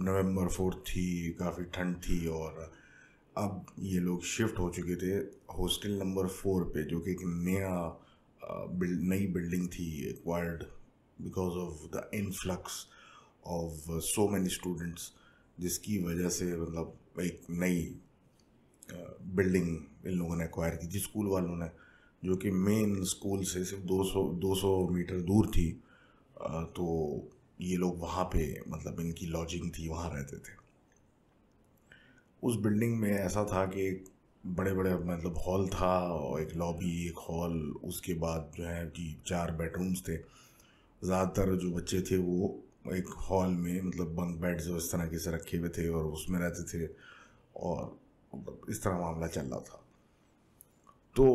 नवंबर 4 थी, काफ़ी ठंड थी। और अब ये लोग शिफ्ट हो चुके थे हॉस्टल नंबर 4 पे, जो कि एक नई बिल्डिंग थी, acquired because of the influx of so many students, जिसकी वजह से मतलब एक नई बिल्डिंग इन लोगों ने एक्वायर की थी, स्कूल वालों ने, जो कि मेन स्कूल से सिर्फ 200 मीटर दूर थी। तो ये लोग वहाँ पे, मतलब इनकी लॉजिंग थी, वहाँ रहते थे। उस बिल्डिंग में ऐसा था कि बड़े बड़े मतलब हॉल था, और एक लॉबी, एक हॉल, उसके बाद जो है कि 4 बेडरूम्स थे। ज़्यादातर जो बच्चे थे वो एक हॉल में, मतलब बंक बेड्स इस तरह के से रखे हुए थे और उसमें रहते थे, और इस तरह मामला चल रहा था। तो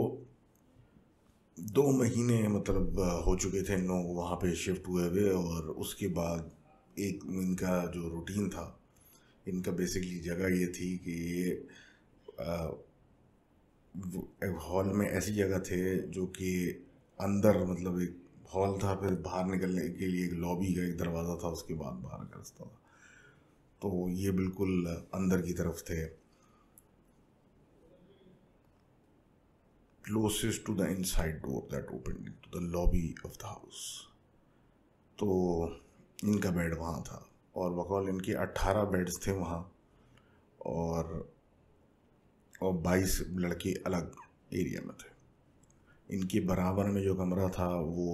2 महीने मतलब हो चुके थे इन लोग वहाँ पे शिफ्ट हुए हुए। और उसके बाद एक इनका जो रूटीन था, इनका बेसिकली जगह ये थी कि एक हॉल में ऐसी जगह थे जो कि अंदर, मतलब एक हॉल था, फिर बाहर निकलने के लिए एक लॉबी का एक दरवाज़ा था, उसके बाद बाहर का रास्ता था। तो ये बिल्कुल अंदर की तरफ थे, closest to the inside door that opened into the lobby of the house। तो इनका बेड वहाँ था, और बकौल इनके 18 बेड्स थे वहाँ, और 22 लड़के अलग एरिया में थे। इनके बराबर में जो कमरा था वो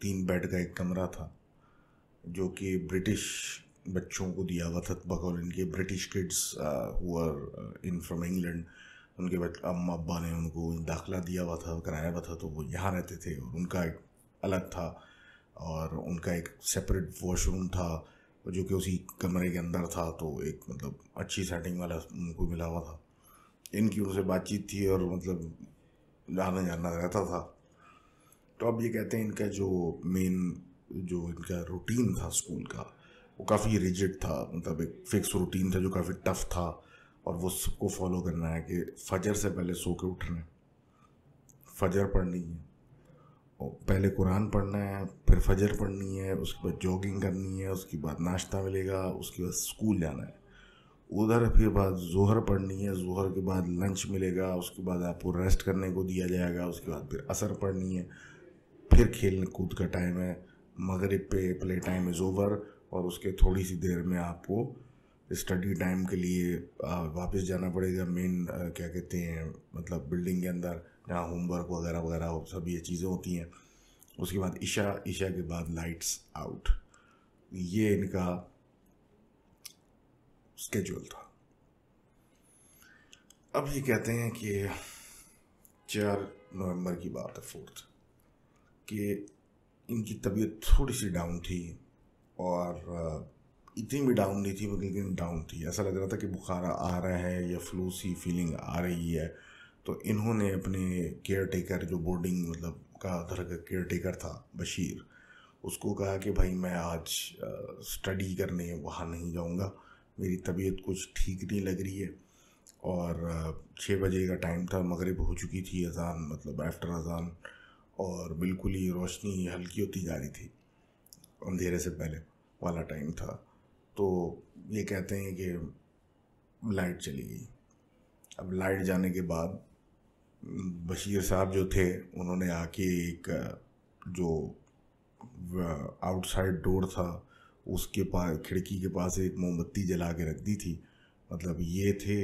3 बेड का एक कमरा था, जो कि ब्रिटिश बच्चों को दिया हुआ था, बकौल इनके ब्रिटिश किड्स हुआ इन फ्रॉम इंग्लैंड। उनके अम्मा अब्बा ने उनको दाखिला दिया हुआ था, कराया हुआ था, तो वो यहाँ रहते थे। और उनका एक अलग था, और उनका एक सेपरेट वॉशरूम था, जो कि उसी कमरे के अंदर था। तो एक मतलब अच्छी सेटिंग वाला उनको मिला हुआ था। इनकी उनसे बातचीत थी, और मतलब आना जाना रहता था। तो अब ये कहते हैं इनका जो मेन जो इनका रूटीन था स्कूल का वो काफ़ी रिजिड था, मतलब एक फिक्स रूटीन था जो काफ़ी टफ था, और वो सबको फॉलो करना है कि फजर से पहले सो के उठना है, फजर पढ़नी है, और पहले कुरान पढ़ना है, फिर फजर पढ़नी है, उसके बाद जॉगिंग करनी है, उसके बाद नाश्ता मिलेगा, उसके बाद स्कूल जाना है, उधर फिर बाद जोहर पढ़नी है, जोहर के बाद लंच मिलेगा, उसके बाद आपको रेस्ट करने को दिया जाएगा, उसके बाद फिर असर पढ़नी है, फिर खेलने कूद का टाइम है, मगरिब पे प्ले टाइम इज़ ओवर, और उसके थोड़ी सी देर में आपको स्टडी टाइम के लिए वापस जाना पड़ेगा मेन क्या कहते हैं मतलब बिल्डिंग के अंदर जहाँ होमवर्क वगैरह वगैरह सब ये चीज़ें होती हैं। उसके बाद ईशा के बाद लाइट्स आउट। ये इनका स्केड्यूल था। अब ये कहते हैं कि 4 नवंबर की बात है, 4th, कि इनकी तबीयत थोड़ी सी डाउन थी, और इतनी भी डाउन नहीं थी लेकिन डाउन थी, ऐसा लग रहा था कि बुखार आ रहा है या फ्लू सी फीलिंग आ रही है। तो इन्होंने अपने केयर टेकर जो बोर्डिंग मतलब का उधर का केयर टेकर था बशीर, उसको कहा कि भाई मैं आज स्टडी करने वहाँ नहीं जाऊँगा, मेरी तबीयत कुछ ठीक नहीं लग रही है। और 6 बजे का टाइम था, मगरिब हो चुकी थी, अजान मतलब आफ्टर अजान, और बिल्कुल ही रोशनी हल्की होती जा रही थी, अंधेरे से पहले वाला टाइम था। तो ये कहते हैं कि लाइट चली गई। अब लाइट जाने के बाद बशीर साहब जो थे उन्होंने आके एक जो आउटसाइड डोर था उसके पास खिड़की के पास एक मोमबत्ती जला के रख दी थी, मतलब ये थे।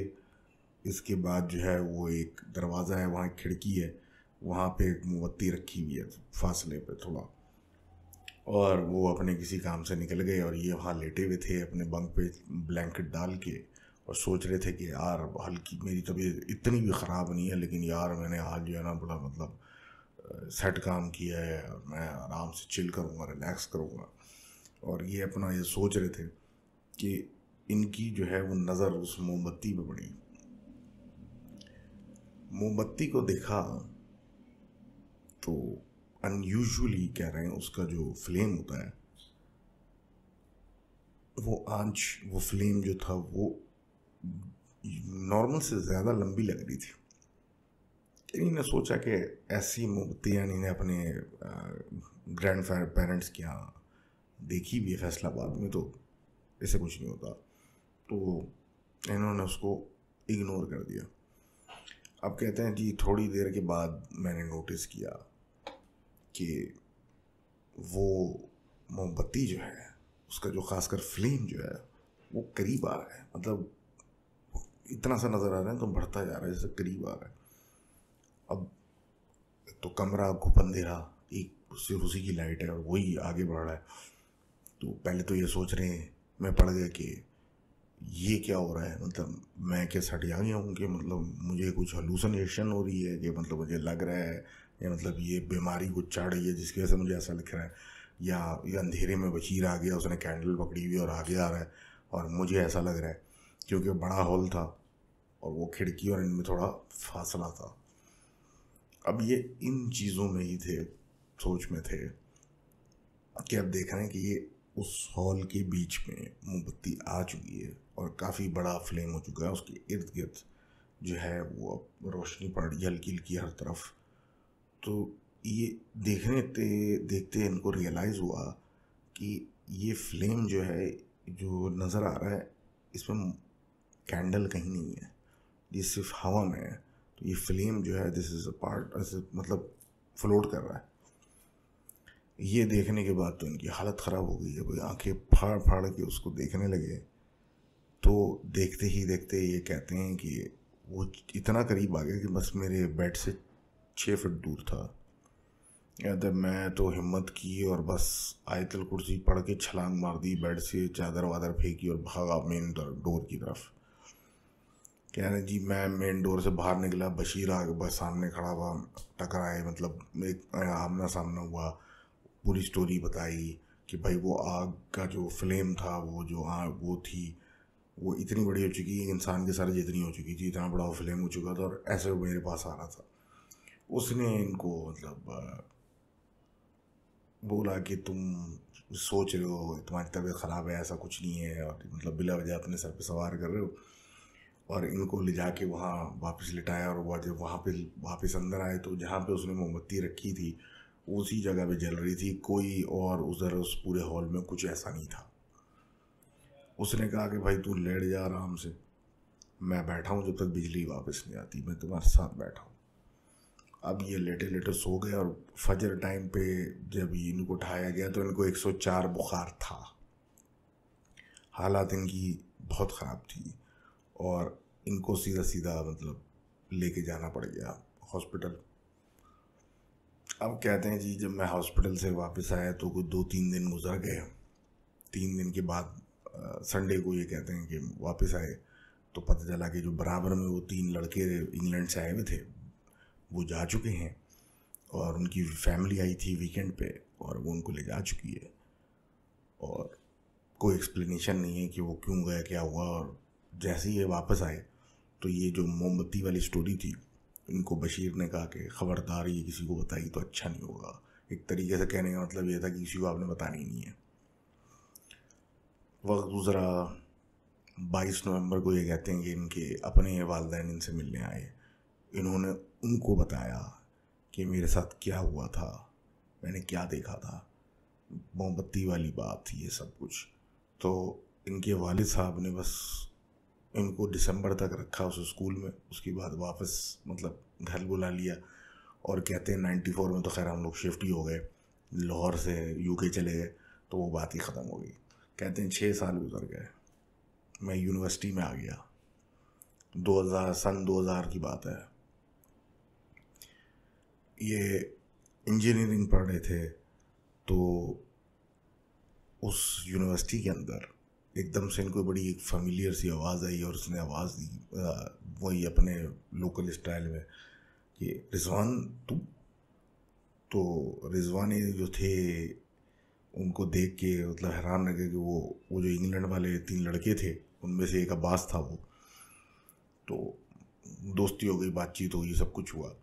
इसके बाद जो है वो एक दरवाज़ा है, वहाँ एक खिड़की है, वहाँ पे एक मोमबत्ती रखी हुई है फासले पे थोड़ा, और वो अपने किसी काम से निकल गए, और ये वहाँ लेटे हुए थे अपने बंक पे ब्लैंकेट डाल के, और सोच रहे थे कि यार हल्की मेरी तबीयत इतनी भी ख़राब नहीं है, लेकिन यार मैंने आज जो है ना बड़ा मतलब सेट काम किया है, और मैं आराम से चिल करूँगा, रिलैक्स करूँगा। और ये अपना ये सोच रहे थे कि इनकी जो है वो नज़र उस मोमबत्ती पे पड़ी। मोमबत्ती को देखा तो अनयूजुअली कह रहे हैं उसका जो फ्लेम होता है वो आंच, वो फ्लेम जो था वो नॉर्मल से ज़्यादा लंबी लग रही थी। इन्होंने सोचा कि ऐसी मोमबत्तियाँ इन्हें अपने ग्रैंड पेरेंट्स के यहाँ देखी भी है फैसलाबाद में, तो ऐसे कुछ नहीं होता, तो इन्होंने उसको इग्नोर कर दिया। अब कहते हैं जी थोड़ी देर के बाद मैंने नोटिस किया कि वो मोमबत्ती जो है उसका जो खासकर फ्लेम जो है वो करीब आ रहा है, मतलब इतना सा नज़र आ रहा है तो बढ़ता जा रहा है, जैसे करीब आ रहा है। अब तो कमरा घुप अंधेरा, एक सिर्फ उसी की लाइट है और वही आगे बढ़ रहा है। तो पहले तो ये सोच रहे हैं, मैं पड़ गया कि ये क्या हो रहा है, मतलब मैं क्या सटिया गया हूँ कि मतलब मुझे कुछ हलूसिनेशन हो रही है, कि मतलब मुझे लग रहा है या मतलब ये बीमारी कुछ चढ़ रही है जिसकी वजह से मुझे ऐसा लग रहा है, या ये अंधेरे में बशीर आ गया, उसने कैंडल पकड़ी हुई और आगे आ रहा है और मुझे ऐसा लग रहा है, क्योंकि बड़ा हॉल था और वो खिड़की और इनमें थोड़ा फासला था। अब ये इन चीज़ों में ही थे, सोच में थे कि अब देख रहे हैं कि ये उस हॉल के बीच में मोमबत्ती आ चुकी है और काफ़ी बड़ा फ्लेम हो चुका है, उसके इर्द गिर्द जो है वो अब रोशनी पड़ रही है हल्की हल्की हर तरफ। तो ये देखते इनको रियलाइज़ हुआ कि ये फ्लेम जो है जो नज़र आ रहा है इसमें कैंडल कहीं नहीं है, ये सिर्फ हवा में है। तो ये फ्लेम जो है दिस इज़ अ पार्ट, ऐसे मतलब फ्लोट कर रहा है। ये देखने के बाद तो इनकी हालत ख़राब हो गई है, भाई आंखें फाड़ फाड़ के उसको देखने लगे। तो देखते ही देखते ये कहते हैं कि वो इतना करीब आ गया कि बस मेरे बेड से 6 फुट दूर था। याद है मैं तो हिम्मत की और बस आयतल कुर्सी पढ़ के छलांग मार दी, बेड से चादर वादर फेंकी और भागा मेन डोर की तरफ। कह रहे जी मैं मेन डोर से बाहर निकला, बशीर आ बस सामने खड़ा हुआ, टकराए, मतलब एक आमना सामना हुआ, पूरी स्टोरी बताई कि भाई वो आग का जो फ्लेम था, वो जो आग वो थी, वो इतनी बड़ी हो चुकी है, इंसान के सर जितनी हो चुकी थी, इतना बड़ा वो फ्लेम हो चुका था और ऐसे वो मेरे पास आ रहा था। उसने इनको मतलब बोला कि तुम सोच रहे हो तुम्हारी तबीयत ख़राब है, ऐसा कुछ नहीं है, और मतलब बिला वजह अपने सर पे सवार कर रहे हो। और इनको ले जाके वहाँ वापस लिटाया, और वो जब वहाँ पे वापस अंदर आए तो जहाँ पे उसने मोमबत्ती रखी थी उसी जगह पे जल रही थी, कोई और उधर उस पूरे हॉल में कुछ ऐसा नहीं था। उसने कहा कि भाई तू लेट जा आराम से, मैं बैठा हूँ जब तक बिजली वापस नहीं आती, मैं तुम्हारे साथ बैठा हूँ। अब ये लेटे लेटे सो गए, और फजर टाइम पे जब इनको उठाया गया तो इनको 104 बुखार था। हालात इनकी बहुत ख़राब थी, और इनको सीधा सीधा मतलब लेके जाना पड़ गया हॉस्पिटल। अब कहते हैं जी, जब मैं हॉस्पिटल से वापस आया तो कुछ 2-3 दिन गुजर गए। 3 दिन के बाद संडे को ये कहते हैं कि वापस आए, तो पता चला कि जो बराबर में वो 3 लड़के इंग्लैंड से आए हुए थे वो जा चुके हैं, और उनकी फैमिली आई थी वीकेंड पे और वो उनको ले जा चुकी है। और कोई एक्सप्लेनेशन नहीं है कि वो क्यों गया, क्या हुआ। और जैसे ही ये वापस आए तो ये जो मोमबत्ती वाली स्टोरी थी, इनको बशीर ने कहा कि ख़बरदार ये किसी को बताई तो अच्छा नहीं होगा। एक तरीके से कहने का मतलब ये था कि किसी को आपने बतानी नहीं है। वक्त गुज़रा, 22 नवंबर को ये कहते हैं कि इनके अपने वालिदैन इनसे मिलने आए। इन्होंने उनको बताया कि मेरे साथ क्या हुआ था, मैंने क्या देखा था, मोमबत्ती वाली बात थी, ये सब कुछ। तो इनके वालिद साहब ने बस इनको दिसंबर तक रखा उस स्कूल में, उसके बाद वापस मतलब घर बुला लिया। और कहते हैं 94 में तो खैर हम लोग शिफ्ट ही हो गए, लाहौर से यूके चले गए, तो वो बात ही ख़त्म हो गई। कहते हैं 6 साल गुजर गए, मैं यूनिवर्सिटी में आ गया। 2000 की बात है। ये इंजीनियरिंग पढ़ रहे थे, तो उस यूनिवर्सिटी के अंदर एकदम से इनको बड़ी एक फेमिलियर सी आवाज़ आई, और उसने आवाज़ दी वही अपने लोकल स्टाइल में कि रिजवान तू। तो रिजवानी जो थे उनको देख के मतलब हैरान रह गए कि वो जो इंग्लैंड वाले 3 लड़के थे उनमें से एक अब्बास था वो। तो दोस्ती हो गई, बातचीत हुई, सब कुछ हुआ।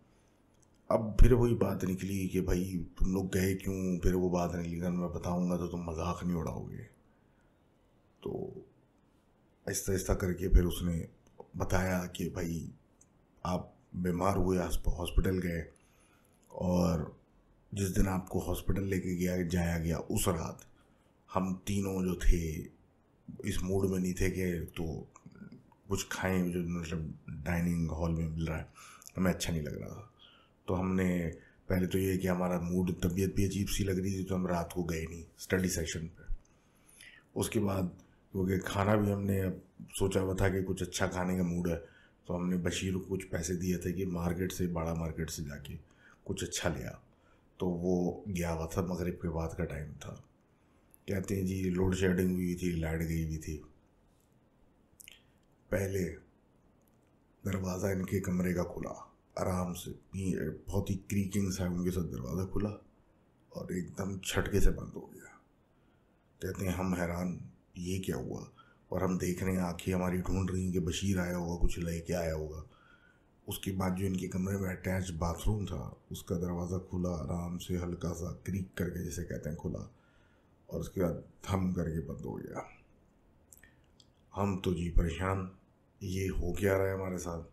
अब फिर वही बात निकली कि भाई तुम लोग गए क्यों, फिर वो बात निकली कि मैं बताऊंगा तो तुम मजाक नहीं उड़ाओगे। तो आहिस्ता आहिस्ता करके फिर उसने बताया कि भाई आप बीमार हुए, हॉस्पिटल गए, और जिस दिन आपको हॉस्पिटल लेके जाया गया उस रात हम तीनों जो थे इस मूड में नहीं थे कि तो कुछ खाएं जो मतलब डाइनिंग हॉल में मिल रहा है, हमें अच्छा नहीं लग रहा था। तो हमने पहले तो ये कि हमारा मूड, तबीयत भी अजीब सी लग रही थी, तो हम रात को गए नहीं स्टडी सेशन पे। उसके बाद क्योंकि खाना भी हमने अब सोचा हुआ था कि कुछ अच्छा खाने का मूड है, तो हमने बशीर को कुछ पैसे दिए थे कि मार्केट से, बड़ा मार्केट से जाके कुछ अच्छा लिया। तो वो गया हुआ था, मगरिब के बाद का टाइम था। कहते हैं जी लोड शेडिंग हुई थी, लाइट गई हुई थी। पहले दरवाज़ा इनके कमरे का खुला, आराम से बहुत ही क्रीकिंग साउंड के साथ दरवाज़ा खुला और एकदम झटके से बंद हो गया। कहते हैं हम हैरान, ये क्या हुआ। और हम देख रहे हैं, आंखें हमारी ढूंढ रही हैं कि बशीर आया होगा, कुछ लेके आया होगा। उसके बाद जो इनके कमरे में अटैच बाथरूम था उसका दरवाज़ा खुला, आराम से हल्का सा क्रीक करके जिसे कहते हैं खुला, और उसके बाद थम करके बंद हो गया। हम तो जी परेशान, ये हो क्या रहा है हमारे साथ।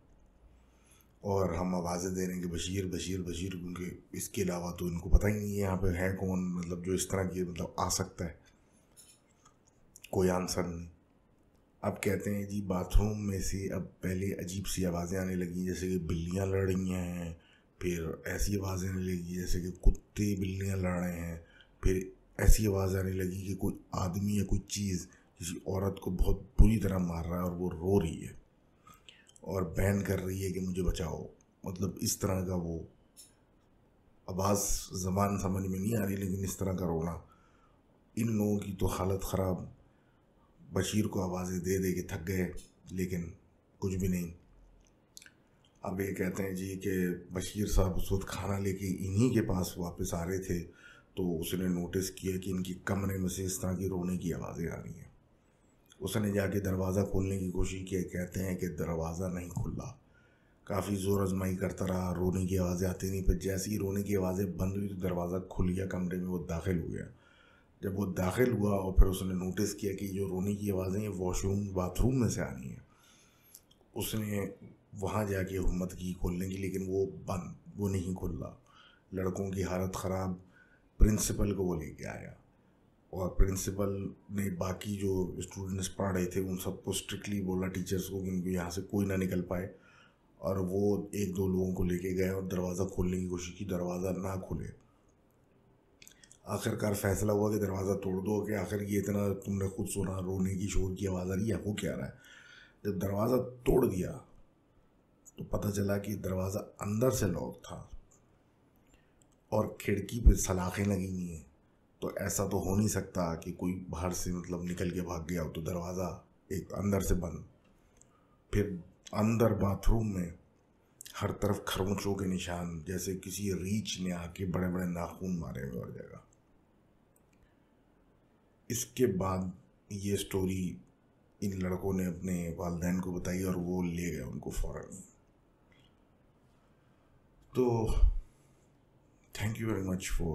और हम आवाज़ें दे रहे हैं कि बशीर बशीर बशीर, क्योंकि इसके अलावा तो इनको पता ही नहीं है यहाँ पे है कौन, मतलब जो इस तरह की मतलब आ सकता है। कोई आंसर नहीं। अब कहते हैं जी बाथरूम में से अब पहले अजीब सी आवाज़ें आने लगी, जैसे कि बिल्लियाँ लड़ रही हैं, फिर ऐसी आवाज़ आने लगी जैसे कि कुत्ते बिल्लियाँ लड़ रहे हैं, फिर ऐसी आवाज़ आने लगी कि कोई आदमी या कोई चीज़ किसी औरत को बहुत बुरी तरह मार रहा है और वो रो रही है और बैन कर रही है कि मुझे बचाओ। मतलब इस तरह का वो आवाज़, ज़बान समझ में नहीं आ रही, लेकिन इस तरह का रोना। इन लोगों की तो हालत ख़राब। बशीर को आवाज़ें दे दे के थक गए, लेकिन कुछ भी नहीं। अब ये कहते हैं जी कि बशीर साहब उस वक्त खाना लेके इन्हीं के पास वापस आ रहे थे, तो उसने नोटिस किया कि इनकी कमरे में से इस तरह की रोने की आवाज़ें आ रही हैं। उसने जाके दरवाज़ा खोलने की कोशिश की। कहते हैं कि दरवाज़ा नहीं खुला। काफ़ी ज़ोर आजमाई करता रहा, रोने की आवाज़ें आती नहीं। फिर जैसे ही रोने की आवाज़ें बंद हुई तो दरवाज़ा खुल गया कमरे में, वो दाखिल हो गया। जब वो दाखिल हुआ और फिर उसने नोटिस किया कि जो रोने की आवाज़ें ये वॉशरूम बाथरूम में से आ रही हैं, उसने वहाँ जाके हिम्मत की खोलने की, लेकिन वो नहीं खुल रहा। लड़कों की हालत ख़राब, प्रिंसिपल को वो लेके आया और प्रिंसिपल ने बाकी जो स्टूडेंट्स पढ़ रहे थे उन सबको स्ट्रिक्टली बोला, टीचर्स को, कि इनको यहाँ से कोई ना निकल पाए। और वो एक दो लोगों को लेके गए और दरवाज़ा खोलने की कोशिश की, दरवाज़ा ना खुले। आखिरकार फैसला हुआ कि दरवाज़ा तोड़ दो, कि आखिर ये इतना तुमने खुद सुना रोने की शोर की आवाज़ आ रही है, वो क्या रहा है। जब दरवाज़ा तोड़ दिया तो पता चला कि दरवाज़ा अंदर से लॉक था और खिड़की पे सलाखें लगी हुई हैं। तो ऐसा तो हो नहीं सकता कि कोई बाहर से मतलब निकल के भाग गया हो, तो दरवाज़ा एक अंदर से बंद। फिर अंदर बाथरूम में हर तरफ खरोंचों के निशान, जैसे किसी रीछ ने आके बड़े बड़े नाखून मारे हुए हर जगह। इसके बाद ये स्टोरी इन लड़कों ने अपने वालिदैन को बताई और वो ले गए उनको फ़ौरन। तो thank you very much for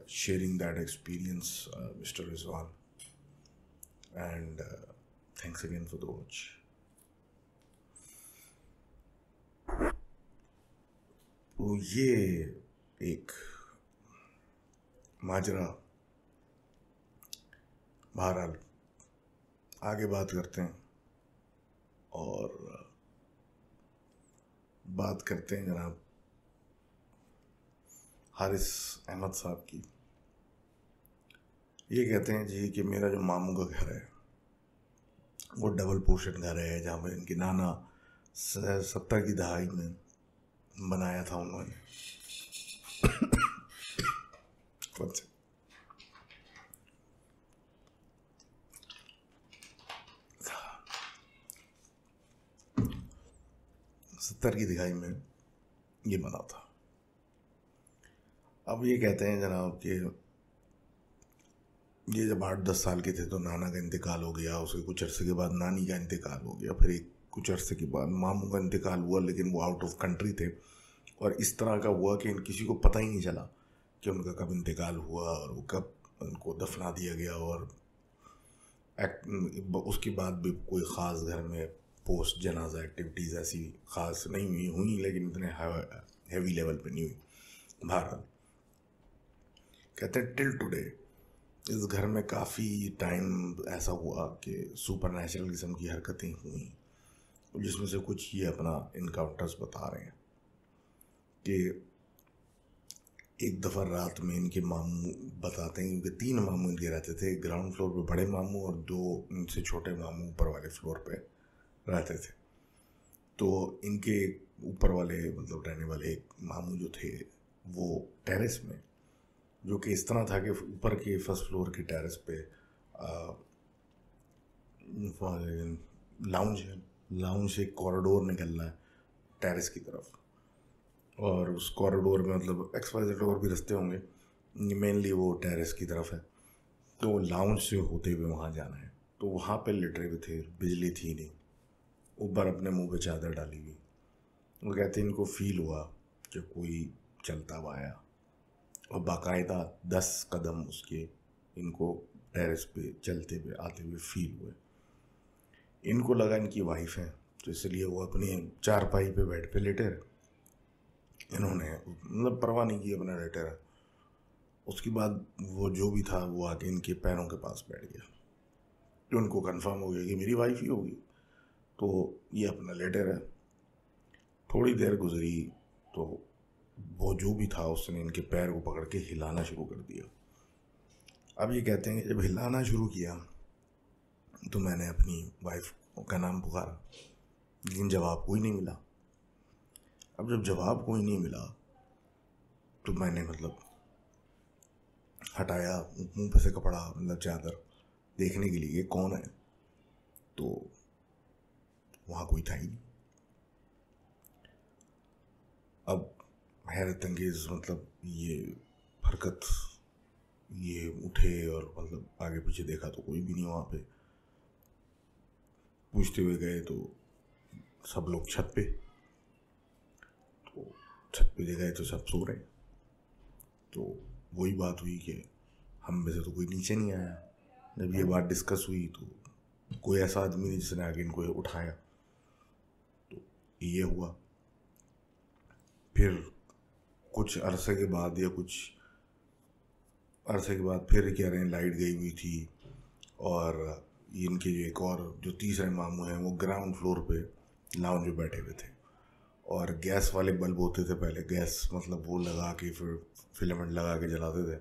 sharing that experience, Mr. Rizwan, and thanks again for the watch. तो ये एक माजरा, बहरहाल आगे बात करते हैं और बात करते हैं जनाब हारिस अहमद साहब की। ये कहते हैं जी कि मेरा जो मामू का घर है वो डबल पोर्शन घर है, जहाँ पर इनके नाना 70 की दहाई में बनाया था उन्होंने। सत्तर की दिहाई में ये बना था। अब ये कहते हैं जनाब कि ये जब 8-10 साल के थे तो नाना का इंतकाल हो गया, उसके कुछ अरसे के बाद नानी का इंतकाल हो गया, फिर कुछ अरसे के बाद मामू का इंतकाल हुआ, लेकिन वो आउट ऑफ कंट्री थे। और इस तरह का हुआ कि किसी को पता ही नहीं चला कि उनका कब इंतकाल हुआ और वो कब उनको दफना दिया गया। और उसके बाद भी कोई ख़ास घर में पोस्ट जनाजा एक्टिविटीज़ ऐसी ख़ास नहीं हुई, लेकिन इतने हैवी लेवल पे नहीं हुई। बहरहाल कहते हैं टिल टुडे इस घर में काफ़ी टाइम ऐसा हुआ कि सुपर नेचुरल किस्म की हरकतें हुई, जिसमें से कुछ ये अपना इनकाउंटर्स बता रहे हैं कि एक दफ़ा रात में इनके मामू बताते हैं, क्योंकि 3 मामू इनके रहते थे, ग्राउंड फ्लोर पे बड़े मामू और 2 इनसे छोटे मामू ऊपर वाले फ्लोर पे रहते थे। तो इनके ऊपर वाले मतलब रहने वाले एक मामू जो थे वो टेरेस में, जो कि इस तरह था कि ऊपर के फर्स्ट फ्लोर के टेरेस पे लाउंज से कॉरिडोर निकलना है टेरेस की तरफ, और उस कॉरिडोर में मतलब XYZ और भी रास्ते होंगे, मेनली वो टेरेस की तरफ है। तो लाउंज से होते हुए वहाँ जाना है। तो वहाँ पे लिटरे भी थे, बिजली थी नहीं, ऊपर अपने मुंह पे चादर डाली हुई। वो कहते हैं इनको फील हुआ कि कोई चलता हुआ आया और बाकायदा 10 कदम उसके इनको टेरेस पे चलते हुए आते हुए फील हुए। इनको लगा इनकी वाइफ है, तो इसलिए वो अपनी चारपाई पे बेड पे लेटे रहे। इन्होंने मतलब परवाह नहीं की, अपना लेटे रहे। उसके बाद वो जो भी था वो आके इनके पैरों के पास बैठ गया, तो उनको कंफर्म हो गया कि मेरी वाइफ ही होगी। तो ये अपना लेटे रहे। थोड़ी देर गुजरी तो वो जो भी था उसने इनके पैर को पकड़ के हिलाना शुरू कर दिया। अब ये कहते हैं कि जब हिलाना शुरू किया तो मैंने अपनी वाइफ का नाम पुकारा, लेकिन जवाब कोई नहीं मिला। अब जब जवाब कोई नहीं मिला तो मैंने मतलब हटाया मुंह पे से कपड़ा, मतलब चादर, देखने के लिए कौन है। तो वहाँ कोई था ही नहीं। अब हैरत अंगेज मतलब ये हरकत, ये उठे और मतलब आगे पीछे देखा तो कोई भी नहीं वहाँ पे। पूछते हुए गए तो सब लोग छत पे, छत पे गए तो सब सो रहे। तो वही बात हुई कि हम में से तो कोई नीचे नहीं आया। जब ये बात डिस्कस हुई तो कोई ऐसा आदमी नहीं जिसने आगे इनको उठाया। तो ये हुआ। फिर कुछ अरसे के बाद फिर कह रहे हैं लाइट गई हुई थी, और इनके एक और जो तीसरे मामू हैं वो ग्राउंड फ्लोर पे लाउंज में बैठे हुए थे, और गैस वाले बल्ब होते थे पहले, गैस मतलब वो लगा के फिर फिलामेंट लगा के जलाते थे।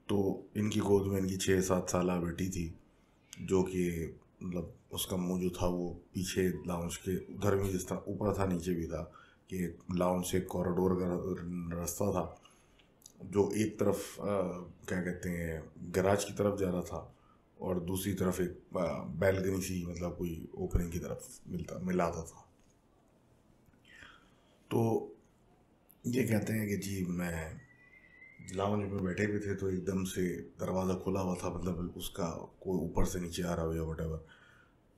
तो इनकी गोद में इनकी 6-7 साल बेटी थी, जो कि मतलब उसका मुंह जो था वो पीछे लाउंज के उधर भी जिस तरह ऊपर था नीचे भी था, कि लाउंज से कॉरिडोर का रास्ता था जो एक तरफ क्या कहते हैं गैराज की तरफ जा रहा था, और दूसरी तरफ एक बैल्कनी सी मतलब कोई ओपनिंग की तरफ मिलाता था। तो ये कहते हैं कि जी मैं लाउंज में बैठे हुए थे तो एकदम से दरवाज़ा खुला हुआ था, मतलब उसका कोई ऊपर से नीचे आ रहा हो या वटेवर।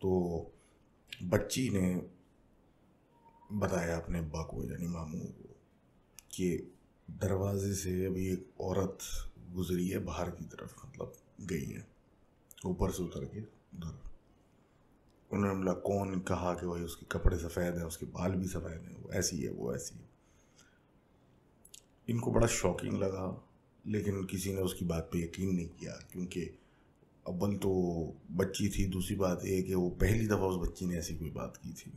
तो बच्ची ने बताया अपने अब्बा को यानी मामू को कि दरवाजे से अभी एक औरत गुजरी है बाहर की तरफ, मतलब गई है ऊपर से उतर के उधर। उन्होंने बोला कौन, कहा कि वही उसके कपड़े सफ़ेद हैं, उसके बाल भी सफ़ेद हैं, वो ऐसी है वो ऐसी है। इनको बड़ा शॉकिंग लगा, लेकिन किसी ने उसकी बात पे यकीन नहीं किया, क्योंकि अव्वल तो बच्ची थी, दूसरी बात ये कि वो पहली दफ़ा उस बच्ची ने ऐसी कोई बात की थी।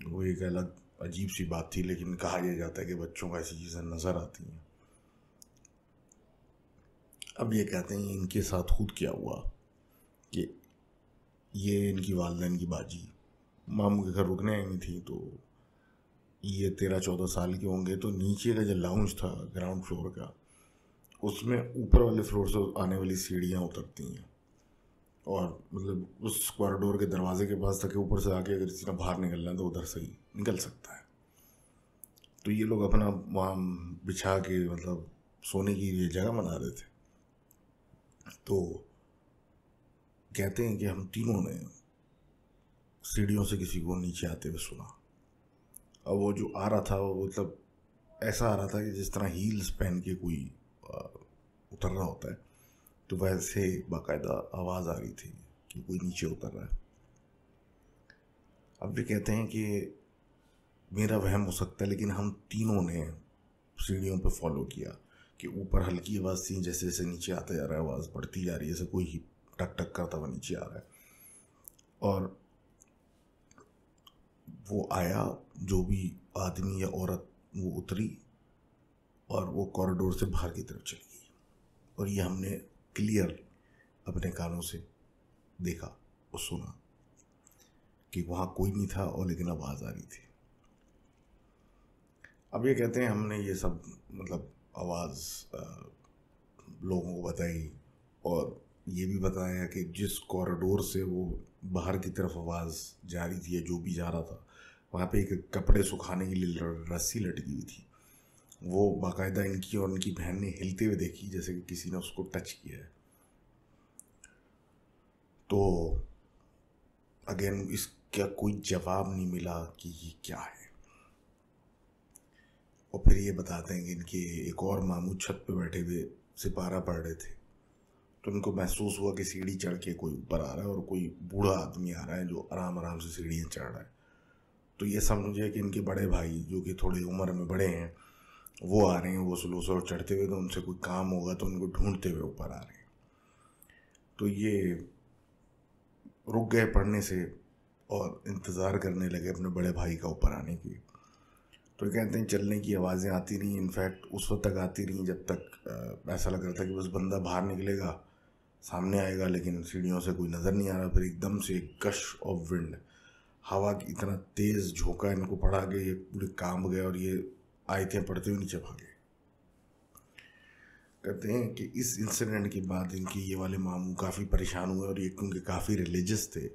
वो एक अलग अजीब सी बात थी, लेकिन कहा यह जाता है कि बच्चों को ऐसी चीज़ें नज़र आती हैं। अब ये कहते हैं इनके साथ खुद क्या हुआ कि ये इनकी वालदा इनकी बाजी मामू के घर रुकने आई थी। तो ये 13-14 साल के होंगे। तो नीचे का जो लाउंज था ग्राउंड फ्लोर का, उसमें ऊपर वाले फ्लोर से आने वाली सीढ़ियाँ उतरती हैं, और मतलब उस कॉरिडोर के दरवाजे के पास तक ऊपर से आके अगर किसी ने बाहर निकलना है तो उधर से ही निकल सकता है। तो ये लोग अपना वहाँ बिछा के मतलब सोने की ये जगह बना रहे थे। तो कहते हैं कि हम तीनों ने सीढ़ियों से किसी को नीचे आते हुए सुना। और वो जो आ रहा था वो मतलब ऐसा आ रहा था कि जिस तरह हील्स पहन के कोई उतर रहा होता है, तो वैसे बाकायदा आवाज़ आ रही थी कि कोई नीचे उतर रहा है। अब वे कहते हैं कि मेरा वहम हो सकता है, लेकिन हम तीनों ने सीढ़ियों पे फॉलो किया कि ऊपर हल्की आवाज़ थी, जैसे जैसे नीचे आता जा रहा है आवाज़ बढ़ती जा रही है, जैसे कोई टक टक करता हुआ नीचे आ रहा है। और वो आया, जो भी आदमी या औरत, वो उतरी और वो कॉरिडोर से बाहर की तरफ चली गई। और ये हमने क्लियर अपने कानों से देखा और सुना कि वहाँ कोई नहीं था, और लेकिन आवाज़ आ रही थी। अब ये कहते हैं हमने ये सब मतलब आवाज़ लोगों को बताई, और ये भी बताया कि जिस कॉरिडोर से वो बाहर की तरफ आवाज़ जा रही थी या जो भी जा रहा था, वहाँ पे एक कपड़े सुखाने के लिए रस्सी लटकी हुई थी। वो बाकायदा इनकी और उनकी बहन ने हिलते हुए देखी, जैसे कि किसी ने उसको टच किया है। तो अगेन इसका कोई जवाब नहीं मिला कि ये क्या है। और फिर ये बताते हैं कि इनके एक और मामू छत पे बैठे हुए सिपारा पढ़ रहे थे, तो उनको महसूस हुआ कि सीढ़ी चढ़ के कोई ऊपर आ रहा है, और कोई बूढ़ा आदमी आ रहा है जो आराम आराम से सीढ़ियाँ चढ़ रहा है। तो ये समझे कि इनके बड़े भाई जो कि थोड़ी उम्र में बड़े हैं वो आ रहे हैं, वो स्लो स्लो चढ़ते हुए, तो उनसे कोई काम होगा तो उनको ढूंढते हुए ऊपर आ रहे हैं। तो ये रुक गए पढ़ने से और इंतज़ार करने लगे अपने बड़े भाई का ऊपर आने की। तो कहते हैं चलने की आवाज़ें आती रहीं, इनफैक्ट उस वक्त तक आती रहीं जब तक ऐसा लग रहा था कि बस बंदा बाहर निकलेगा, सामने आएगा, लेकिन सीढ़ियों से कोई नज़र नहीं आ रहा। फिर एकदम से एक गश ऑफ विंड, हवा की इतना तेज़ झोंका इनको पड़ा कि ये पूरे कांप गए, और ये आयतें पढ़ते हुए नीचे भागे। कहते हैं कि इस इंसिडेंट के बाद इनके ये वाले मामू काफ़ी परेशान हुए, और ये क्योंकि काफ़ी रिलीजियस थे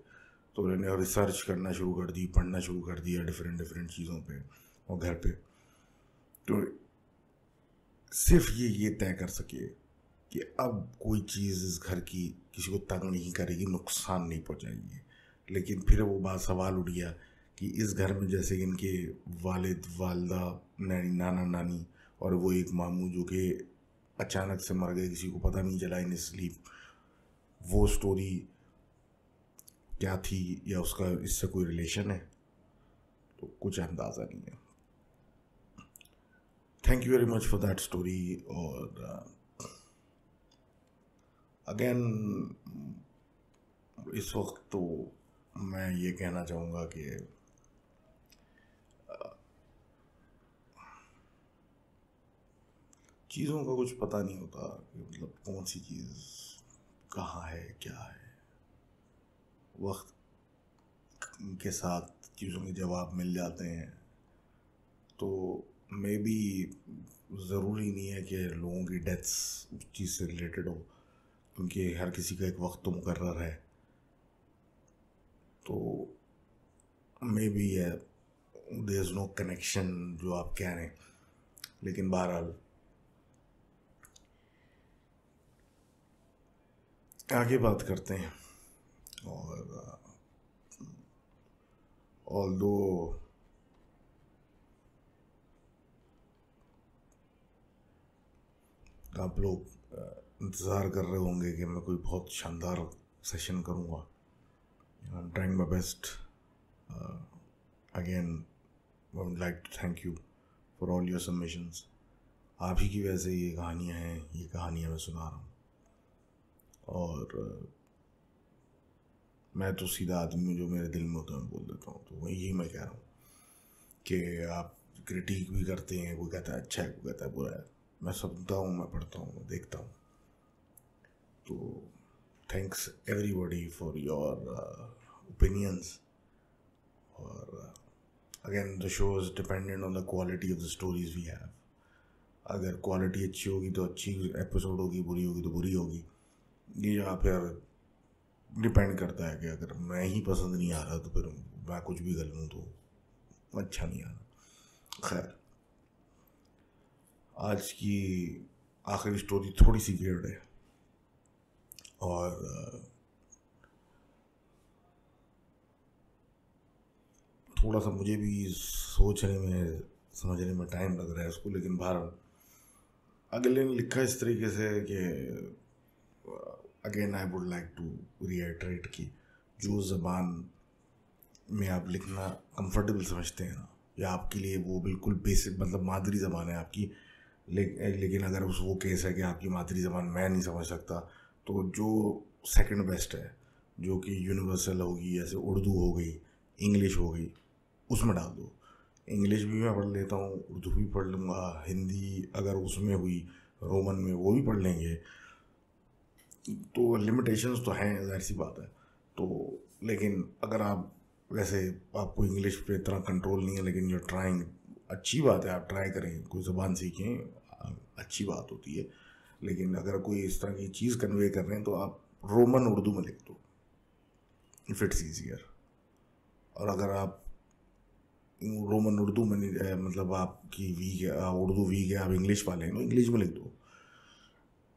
तो उन्होंने रिसर्च करना शुरू कर दी, पढ़ना शुरू कर दिया डिफरेंट चीज़ों पे और घर पे। तो सिर्फ ये तय कर सके कि अब कोई चीज़ इस घर की किसी को तंग नहीं करेगी, नुकसान नहीं पहुंचाएगी। लेकिन फिर वो बात सवाल उठ गया कि इस घर में जैसे इनके वालिद वालदा नाना नानी और वो एक मामू जो कि अचानक से मर गए, किसी को पता नहीं चला इन स्लीप, वो स्टोरी क्या थी या उसका इससे कोई रिलेशन है, तो कुछ अंदाज़ा नहीं है। Thank you very much for that story. और अगेन इस वक्त तो मैं ये कहना चाहूँगा कि चीज़ों का कुछ पता नहीं होता कि मतलब कौन सी चीज़ कहाँ है क्या है। वक्त के साथ चीज़ों के जवाब मिल जाते हैं, तो मे बी ज़रूरी नहीं है कि लोगों की डेथ्स उस चीज़ से रिलेटेड हो, क्योंकि हर किसी का एक वक्त तो मुकर्रर है। तो maybe there is no connection जो आप कह रहे हैं, लेकिन बहरहाल आगे बात करते हैं। और ऑल्दो आप लोग इंतज़ार कर रहे होंगे कि मैं कोई बहुत शानदार सेशन करूँगा, I am trying my best. Again I would like to thank you for all your submissions. आप ही की वजह से ये कहानियाँ हैं, ये कहानियाँ मैं सुना रहा हूँ। और मैं तो सीधा आदमी जो मेरे दिल में होता है मैं बोल देता हूँ, तो वही मैं कह रहा हूँ कि आप क्रिटिक भी करते हैं, कोई कहता है अच्छा है, कोई कहता है बुरा है, मैं सुनता हूँ, मैं पढ़ता हूँ, मैं देखता हूँ। तो thanks everybody for your opinions. और again the show is dependent on the quality of the stories we have. अगर क्वालिटी अच्छी होगी तो अच्छी एपिसोड होगी, बुरी होगी तो बुरी होगी। ये या फिर डिपेंड करता है कि अगर मैं ही पसंद नहीं आ रहा तो फिर मैं कुछ भी कर लूँ तो अच्छा नहीं आना। खैर, आज की आखिरी स्टोरी थोड़ी सी वियर्ड है और थोड़ा सा मुझे भी सोचने में समझने में टाइम लग रहा है उसको, लेकिन बहरहाल अगले ने लिखा इस तरीके से कि again I would like to reiterate कि जो ज़बान में आप लिखना कंफर्टेबल समझते हैं ना, या आपके लिए वो बिल्कुल बेसिक मतलब मादरी ज़बान है आपकी, लेकिन अगर उस वो केस है कि आपकी मादरी ज़बान मैं नहीं समझ सकता, तो जो सेकंड बेस्ट है जो कि यूनिवर्सल होगी, जैसे उर्दू हो गई, इंग्लिश हो गई, उसमें डाल दो। इंग्लिश भी मैं पढ़ लेता हूँ, उर्दू भी पढ़ लूँगा, हिंदी अगर उसमें हुई रोमन में वो भी पढ़ लेंगे। तो लिमिटेशंस तो हैं, ज़ाहिर सी बात है। तो लेकिन अगर आप वैसे आपको इंग्लिश पे इतना कंट्रोल नहीं है, लेकिन जो ट्राइंग, अच्छी बात है, आप ट्राई करें, कोई ज़बान सीखें, अच्छी बात होती है। लेकिन अगर कोई इस तरह की चीज़ कन्वे कर रहे हैं तो आप रोमन उर्दू में लिख दो, इफ़ इट्स ईजियर। और अगर आप रोमन उर्दू में नहीं, मतलब आपकी वीक है, उर्दू वीक है, आप इंग्लिश वाले हैं तो इंग्लिश में लिख दो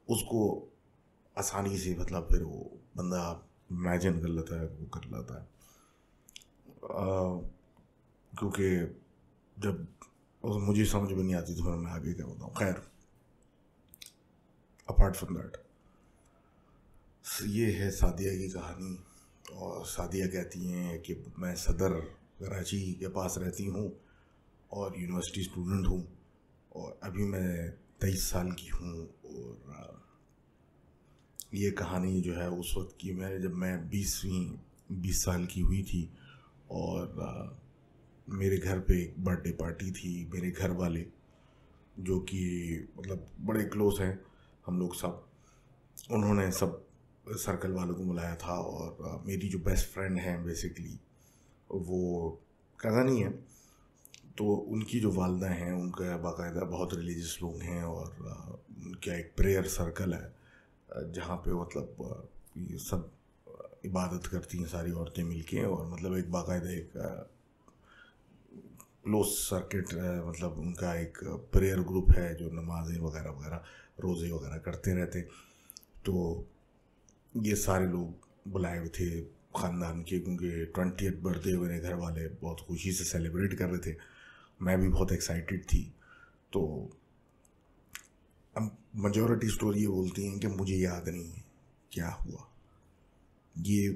उसको आसानी से, मतलब फिर वो बंदा इमेजिन कर लेता है, वो कर लेता है। क्योंकि जब मुझे समझ में नहीं आती तो फिर मैं आगे क्या बताऊँ। खैर, अपार्ट फ्रॉम दैट, ये है सादिया की कहानी। और सादिया कहती हैं कि मैं सदर कराची के पास रहती हूँ और यूनिवर्सिटी स्टूडेंट हूँ, और अभी मैं 23 साल की हूँ। और ये कहानी जो है उस वक्त की, जब मैं 20 साल की हुई थी, और मेरे घर पे एक बर्थडे पार्टी थी। मेरे घर वाले जो कि मतलब बड़े क्लोज हैं हम लोग सब, उन्होंने सब सर्कल वालों को बुलाया था। और मेरी जो बेस्ट फ्रेंड है बेसिकली वो कज़न ही है, तो उनकी जो वालदा हैं उनका बाकायदा बहुत रिलीजियस लोग हैं, और उनका एक प्रेयर सर्कल है जहाँ पे मतलब ये सब इबादत करती हैं सारी औरतें मिलके, और मतलब एक बाकायदा एक क्लोज सर्किट, मतलब उनका एक प्रेयर ग्रुप है जो नमाज़ें वगैरह वगैरह, रोज़े वगैरह करते रहते। तो ये सारे लोग बुलाए हुए थे, ख़ानदान के, क्योंकि 20th बर्थडे मेरे घर वाले बहुत खुशी से सेलिब्रेट कर रहे थे, मैं भी बहुत एक्साइटेड थी। तो अब मेजॉरिटी स्टोरी ये बोलती हैं कि मुझे याद नहीं है क्या हुआ, ये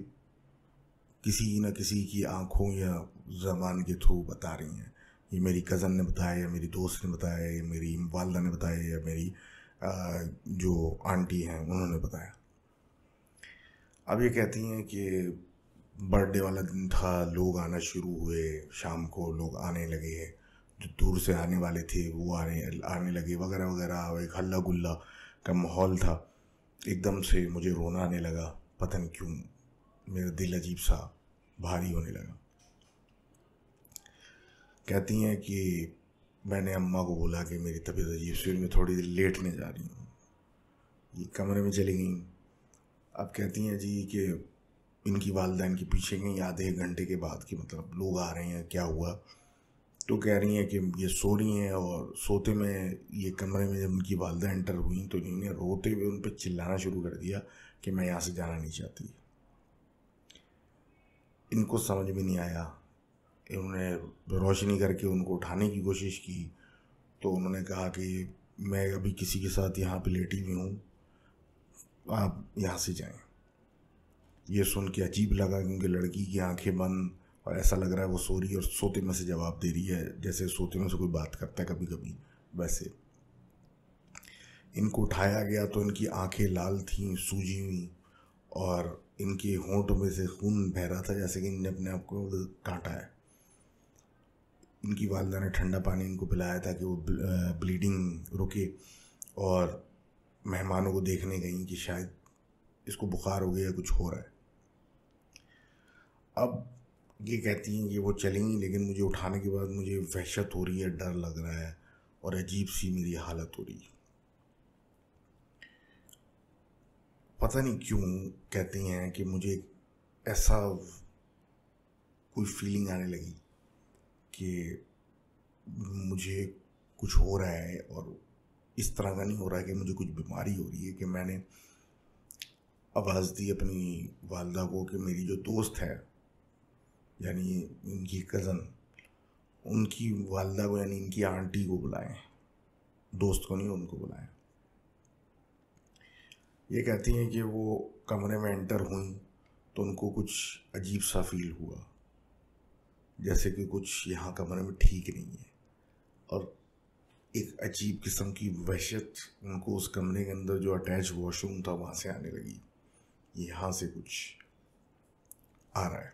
किसी न किसी की आंखों या ज़बान के थ्रू बता रही हैं। ये मेरी कज़न ने बताया, या मेरी दोस्त ने बताया, या मेरी वालदा ने बताया, या मेरी जो आंटी हैं उन्होंने बताया। अब ये कहती हैं कि बर्थडे वाला दिन था, लोग आना शुरू हुए, शाम को लोग आने लगे, जो दूर से आने वाले थे वो आने लगे वगैरह वगैरह, एक हल्ला गुल्ला का माहौल था। एकदम से मुझे रोना आने लगा, पता नहीं क्यों मेरा दिल अजीब सा भारी होने लगा। कहती हैं कि मैंने अम्मा को बोला कि मेरी तबीयत अजीब सी, मैं थोड़ी देर लेटने जा रही हूँ, ये कमरे में चली गई। अब कहती हैं जी कि इनकी वालदा इनके पीछे गई आधे एक घंटे के बाद, कि मतलब लोग आ रहे हैं, क्या हुआ। तो कह रही हैं कि ये सो रही हैं, और सोते में ये कमरे में जब उनकी वालदा एंटर हुई तो इन्होंने रोते हुए उन पर चिल्लाना शुरू कर दिया कि मैं यहाँ से जाना नहीं चाहती। इनको समझ में नहीं आया, इन्होंने रोशनी करके उनको उठाने की कोशिश की, तो उन्होंने कहा कि मैं अभी किसी के साथ यहाँ पे लेटी हुई हूँ, आप यहाँ से जाएं। ये सुन के अजीब लगा, क्योंकि लड़की की आंखें बंद और ऐसा लग रहा है वो सो रही है और सोते में से जवाब दे रही है, जैसे सोते में से कोई बात करता है कभी कभी वैसे। इनको उठाया गया तो इनकी आंखें लाल थीं, सूजी हुई, और इनके होंठों में से खून बह रहा था, जैसे कि इनने अपने आप को काटा है। इनकी वालदा ने ठंडा पानी इनको पिलाया ताकि वो ब्लीडिंग रुके, और मेहमानों को देखने गई कि शायद इसको बुखार हो गया या कुछ हो रहा है। अब ये कहती हैं कि वो चलेंगी, लेकिन मुझे उठाने के बाद मुझे वहशत हो रही है, डर लग रहा है, और अजीब सी मेरी हालत हो रही है। पता नहीं क्यों कहती हैं कि मुझे ऐसा कोई फीलिंग आने लगी कि मुझे कुछ हो रहा है, और इस तरह का नहीं हो रहा है कि मुझे कुछ बीमारी हो रही है। कि मैंने आवाज़ दी अपनी वालदा को कि मेरी जो दोस्त है, यानी इनकी कज़न, उनकी वालदा को यानी इनकी आंटी को बुलाएं, दोस्त को नहीं, उनको बुलाएं। ये कहती हैं कि वो कमरे में एंटर हुई तो उनको कुछ अजीब सा फील हुआ, जैसे कि कुछ यहाँ कमरे में ठीक नहीं है, और एक अजीब किस्म की वहशत उनको उस कमरे के अंदर जो अटैच वॉशरूम था वहाँ से आने लगी, यहाँ से कुछ आ रहा है।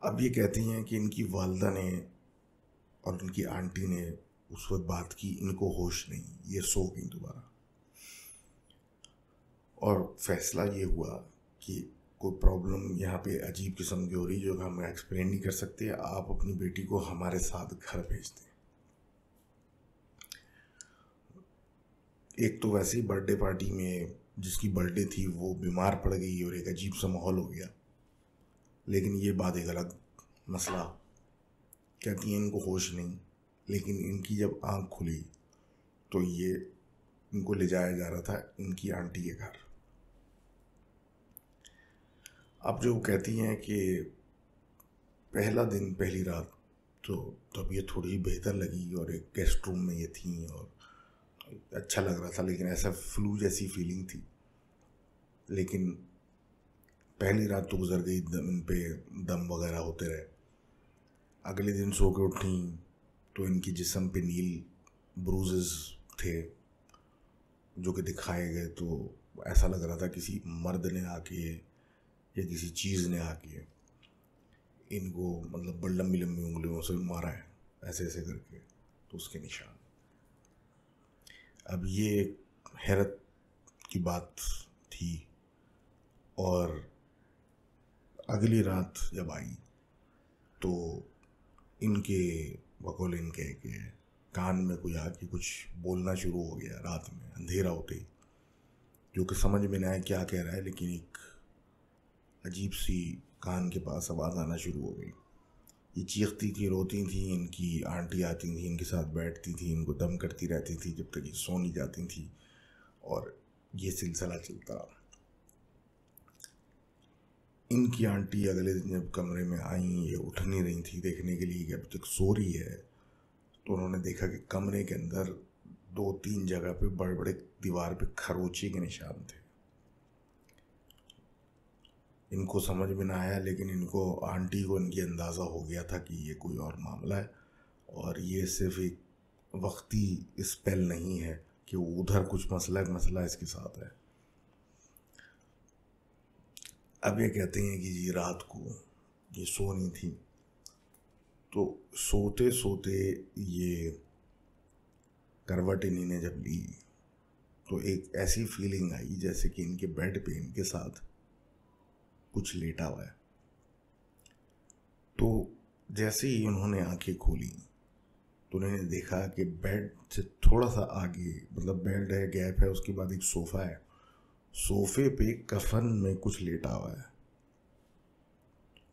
अब ये कहती हैं कि इनकी वालदा ने और इनकी आंटी ने उस वक्त बात की, इनको होश नहीं, ये सो गई दोबारा। और फैसला ये हुआ कि कोई प्रॉब्लम यहाँ पे अजीब किस्म की हो रही जो हम एक्सप्लेन नहीं कर सकते, आप अपनी बेटी को हमारे साथ घर भेज दें। एक तो वैसे ही बर्थडे पार्टी में जिसकी बर्थडे थी वो बीमार पड़ गई और एक अजीब सा माहौल हो गया, लेकिन ये बात एक अलग मसला। कहती हैं इनको होश नहीं, लेकिन इनकी जब आँख खुली तो ये इनको ले जाया जा रहा था इनकी आंटी के घर। अब जो कहती हैं कि पहला दिन पहली रात तो तबीयत थोड़ी बेहतर लगी, और एक गेस्ट रूम में ये थी और अच्छा लग रहा था, लेकिन ऐसा फ्लू जैसी फीलिंग थी। लेकिन पहली रात तो गुजर गई, इन पे दम वगैरह होते रहे। अगले दिन सो के उठी तो इनकी जिस्म पे नील ब्रूजेस थे जो कि दिखाए गए, तो ऐसा लग रहा था किसी मर्द ने आके या किसी चीज़ ने आके इनको मतलब बड़ी लंबी लंबी उंगलियों से मारा है, ऐसे ऐसे करके, तो उसके निशान। अब ये हैरत की बात थी। और अगली रात जब आई तो इनके बकौल इनके के कान में कोई आके कुछ बोलना शुरू हो गया रात में अंधेरा होते ही, जो कि समझ में नहीं आया क्या कह रहा है, लेकिन एक अजीब सी कान के पास आवाज़ आना शुरू हो गई। ये चीखती थी, रोती थी, इनकी आंटी आती थी, इनके साथ बैठती थी, इनको दम करती रहती थी जब तक ये सो नहीं जाती थी, और ये सिलसिला चलता। इनकी आंटी अगले दिन जब कमरे में आई, ये उठ नहीं रही थी देखने के लिए कि अभी तक सो रही है, तो उन्होंने देखा कि कमरे के अंदर 2-3 जगह पे बड़े बड़े दीवार पे खरोंचे के निशान थे। इनको समझ में ना आया, लेकिन इनको आंटी को इनकी अंदाज़ा हो गया था कि ये कोई और मामला है और ये सिर्फ एक वक्ती स्पेल नहीं है कि उधर कुछ मसला इसके साथ है। अब ये कहते हैं कि जी रात को ये सो नहीं थी, तो सोते सोते ये करवट इन्हीं जब ली तो एक ऐसी फीलिंग आई जैसे कि इनके बेड पे इनके साथ कुछ लेटा हुआ है। तो जैसे ही उन्होंने आंखें खोली तो उन्होंने देखा कि बेड से थोड़ा सा आगे, मतलब बेड है, गैप है, उसके बाद एक सोफ़ा है, सोफे पे कफन में कुछ लेटा हुआ है।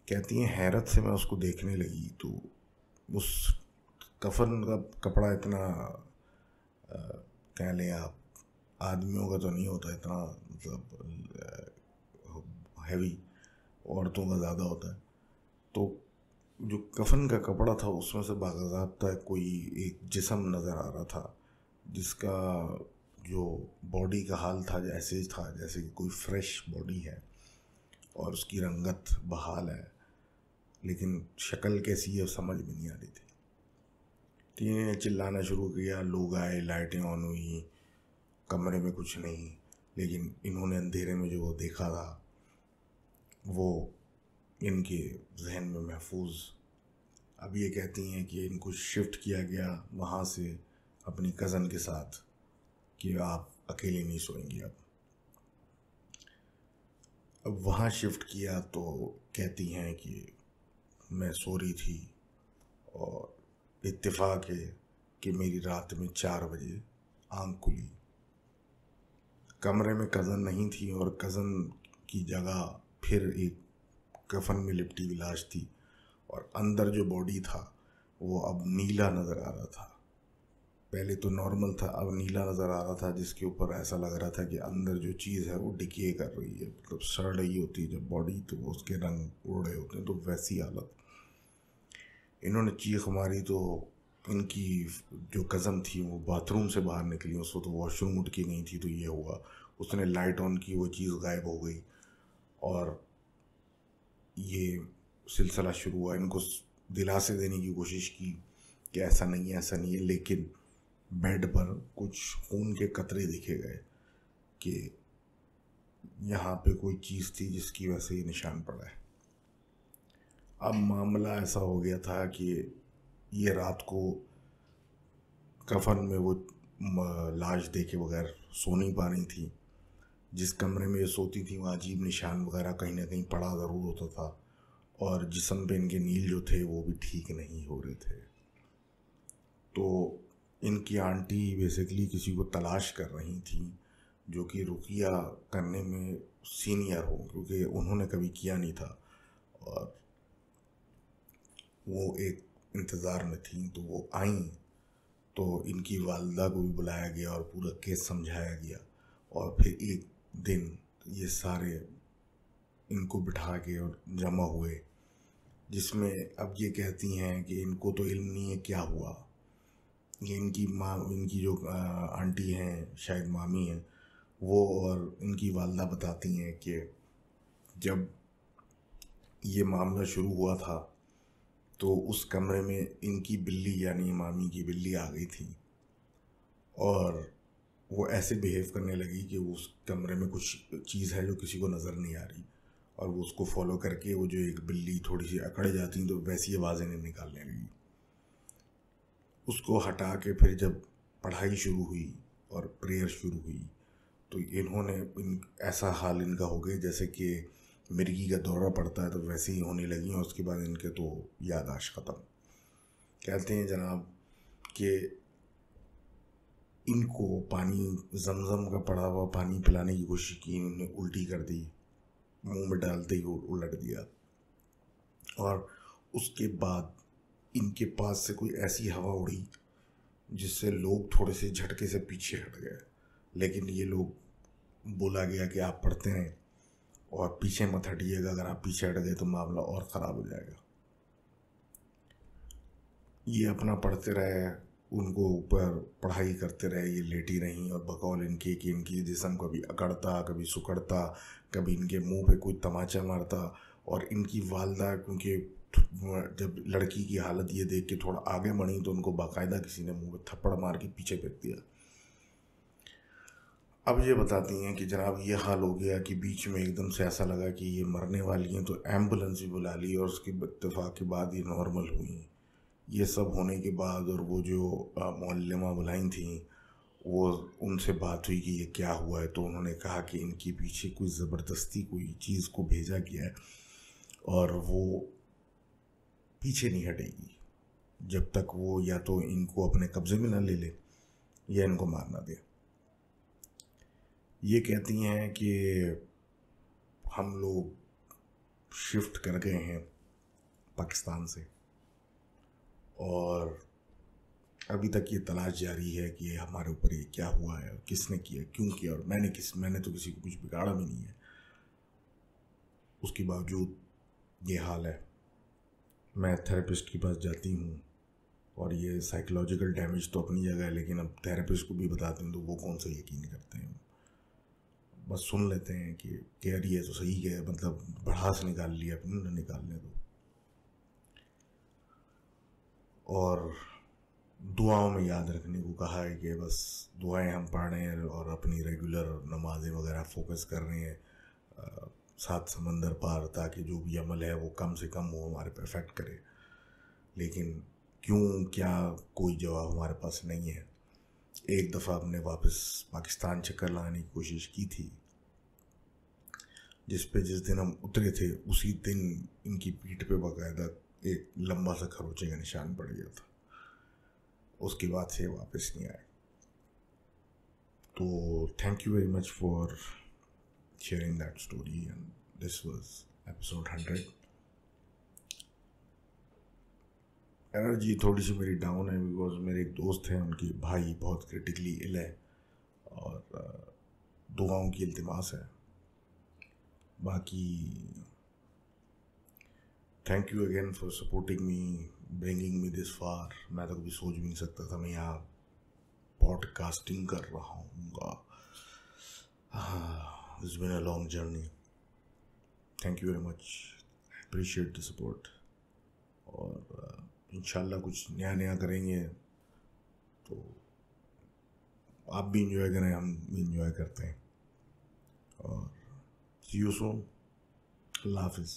कहती हैं हैरत से मैं उसको देखने लगी तो उस कफन का कपड़ा इतना कह लें आप, आदमियों का तो नहीं होता इतना, मतलब हैवी, औरतों का ज़्यादा होता है। तो जो कफन का कपड़ा था उसमें से बाकायदा कोई एक जिस्म नज़र आ रहा था, जिसका जो बॉडी का हाल था जैसे कि कोई फ्रेश बॉडी है और उसकी रंगत बहाल है, लेकिन शक्ल कैसी है समझ में नहीं आ रही थी। तो इन्होंने चिल्लाना शुरू किया, लोग आए, लाइटें ऑन हुई, कमरे में कुछ नहीं, लेकिन इन्होंने अंधेरे में जो वो देखा था वो इनके जहन में महफूज। अब ये कहती हैं कि इनको शिफ्ट किया गया वहाँ से अपनी कज़न के साथ कि आप अकेले नहीं सोएंगी। अब वहाँ शिफ्ट किया तो कहती हैं कि मैं सो रही थी और इत्तेफाक है कि मेरी रात में 4 बजे आँख खुली। कमरे में कज़न नहीं थी और कज़न की जगह फिर एक कफन में लिपटी हुई लाश थी और अंदर जो बॉडी था वो अब नीला नज़र आ रहा था। पहले तो नॉर्मल था, अब नीला नज़र आ रहा था, जिसके ऊपर ऐसा लग रहा था कि अंदर जो चीज़ है वो डिके कर रही है, मतलब सड़ रही होती है जब बॉडी तो उसके रंग उड़ रहे होते हैं, तो वैसी हालत। इन्होंने चीख मारी तो इनकी जो कज़न थी वो बाथरूम से बाहर निकली, उसको तो वॉशरूम उठ के गई थी, तो ये हुआ उसने लाइट ऑन की, वो चीज़ गायब हो गई और ये सिलसिला शुरू हुआ। इनको दिलासे देने की कोशिश की कि ऐसा नहीं है, ऐसा नहीं है, लेकिन बेड पर कुछ खून के कतरे दिखे गए कि यहाँ पे कोई चीज़ थी जिसकी वजह से ये निशान पड़ा है। अब मामला ऐसा हो गया था कि ये रात को कफन में वो लाश देखे बगैर सो नहीं पा रही थी। जिस कमरे में ये सोती थी वहाँ अजीब निशान वगैरह कहीं ना कहीं पड़ा ज़रूर होता था और जिस्म पे इनके नील जो थे वो भी ठीक नहीं हो रहे थे। तो इनकी आंटी बेसिकली किसी को तलाश कर रही थी जो कि रुकिया करने में सीनियर हो, क्योंकि उन्होंने कभी किया नहीं था और वो एक इंतज़ार में थी। तो वो आई तो इनकी वालदा को भी बुलाया गया और पूरा केस समझाया गया और फिर एक दिन ये सारे इनको बिठा के और जमा हुए, जिसमें अब ये कहती हैं कि इनको तो इल्म नहीं है क्या हुआ। ये इनकी माँ, इनकी जो आंटी हैं, शायद मामी हैं, वो और इनकी वालदा बताती हैं कि जब ये मामला शुरू हुआ था तो उस कमरे में इनकी बिल्ली, यानी मामी की बिल्ली आ गई थी और वो ऐसे बिहेव करने लगी कि उस कमरे में कुछ चीज़ है जो किसी को नज़र नहीं आ रही और वो उसको फॉलो करके वो जो एक बिल्ली थोड़ी सी अकड़ जाती तो वैसी आवाज़ें नहीं निकालने लगी। उसको हटा के फिर जब पढ़ाई शुरू हुई और प्रेयर शुरू हुई तो इन्होंने ऐसा हाल इनका हो गया जैसे कि मिर्गी का दौरा पड़ता है, तो वैसे ही होने लगी और उसके बाद इनके तो याददाश्त ख़त्म। कहते हैं जनाब कि इनको पानी, जमजम का पड़ा हुआ पानी पिलाने की कोशिश की, इन्होंने उल्टी कर दी, मुंह में डालते ही उलट दिया और उसके बाद इनके पास से कोई ऐसी हवा उड़ी जिससे लोग थोड़े से झटके से पीछे हट गए, लेकिन ये लोग बोला गया कि आप पढ़ते हैं और पीछे मत हटिएगा, अगर आप पीछे हट गए तो मामला और ख़राब हो जाएगा। ये अपना पढ़ते रहे, उनको ऊपर पढ़ाई करते रहे, ये लेटी रहीं और बकौल इनके कि इनकी जिस्म कभी अकड़ता कभी सुकड़ता, कभी इनके मुंह पे कोई तमाचा मारता। और इनकी वालदा क्योंकि जब लड़की की हालत ये देख के थोड़ा आगे बढ़ी तो उनको बाकायदा किसी ने मुंह पे थप्पड़ मार के पीछे फेंक दिया। अब ये बताती हैं कि जनाब ये हाल हो गया कि बीच में एकदम से ऐसा लगा कि ये मरने वाली हैं, तो एम्बुलेंस भी बुला ली और उसके इत्तेफाक के बाद ये नॉर्मल हुई। ये सब होने के बाद और वो जो मुअल्लिमा बुलाई थी, वो उनसे बात हुई कि ये क्या हुआ है, तो उन्होंने कहा कि इनके पीछे कोई ज़बरदस्ती कोई चीज़ को भेजा गया है और वो पीछे नहीं हटेगी जब तक वो या तो इनको अपने कब्ज़े में ना ले ले या इनको मार ना दे। ये कहती हैं कि हम लोग शिफ्ट कर गए हैं पाकिस्तान से और अभी तक ये तलाश जारी है कि हमारे ऊपर ये क्या हुआ है और किसने किया, क्यों किया, और मैंने तो किसी को कुछ बिगाड़ा भी नहीं है। उसके बावजूद ये हाल है। मैं थेरेपिस्ट के पास जाती हूँ और ये साइकोलॉजिकल डैमेज तो अपनी जगह है, लेकिन अब थेरेपिस्ट को भी बताते हैं तो वो कौन सा यकीन करते हैं, बस सुन लेते हैं कि कह रही है तो सही है, मतलब भड़ास निकाल लिया, अपनी ना निकालने दो। और दुआओं में याद रखने को कहा है कि बस दुआएं हम पढ़ रहे हैं और अपनी रेगुलर नमाजें वगैरह फोकस कर रहे हैं सात समंदर पार, ताकि जो भी अमल है वो कम से कम वो हमारे पे इफेक्ट करे। लेकिन क्यों क्या कोई जवाब हमारे पास नहीं है। एक दफ़ा हमने वापस पाकिस्तान चक्कर लगाने की कोशिश की थी, जिस दिन हम उतरे थे उसी दिन इनकी पीठ पे बाकायदा एक लंबा सा खरोचे का निशान पड़ गया था। उसके बाद से वापस नहीं आए। तो thank you very much for sharing that story and this was episode 100। Energy थोड़ी सी मेरी डाउन है बिकॉज मेरे एक दोस्त हैं, उनकी भाई बहुत क्रिटिकली इल है और दुआओं की इल्तिमास है। बाकी thank you again for supporting me, bringing me this far. मैं तो कभी सोच भी नहीं सकता था मैं यहाँ पॉडकास्टिंग कर रहा हूँ। It's been a long journey. Thank you very much, appreciate the support. और इंशाल्लाह कुछ नया करेंगे तो आप भी इंजॉय करें, हम भी इंजॉय करते हैं। और सी यू सून। अल्लाह हाफिज़।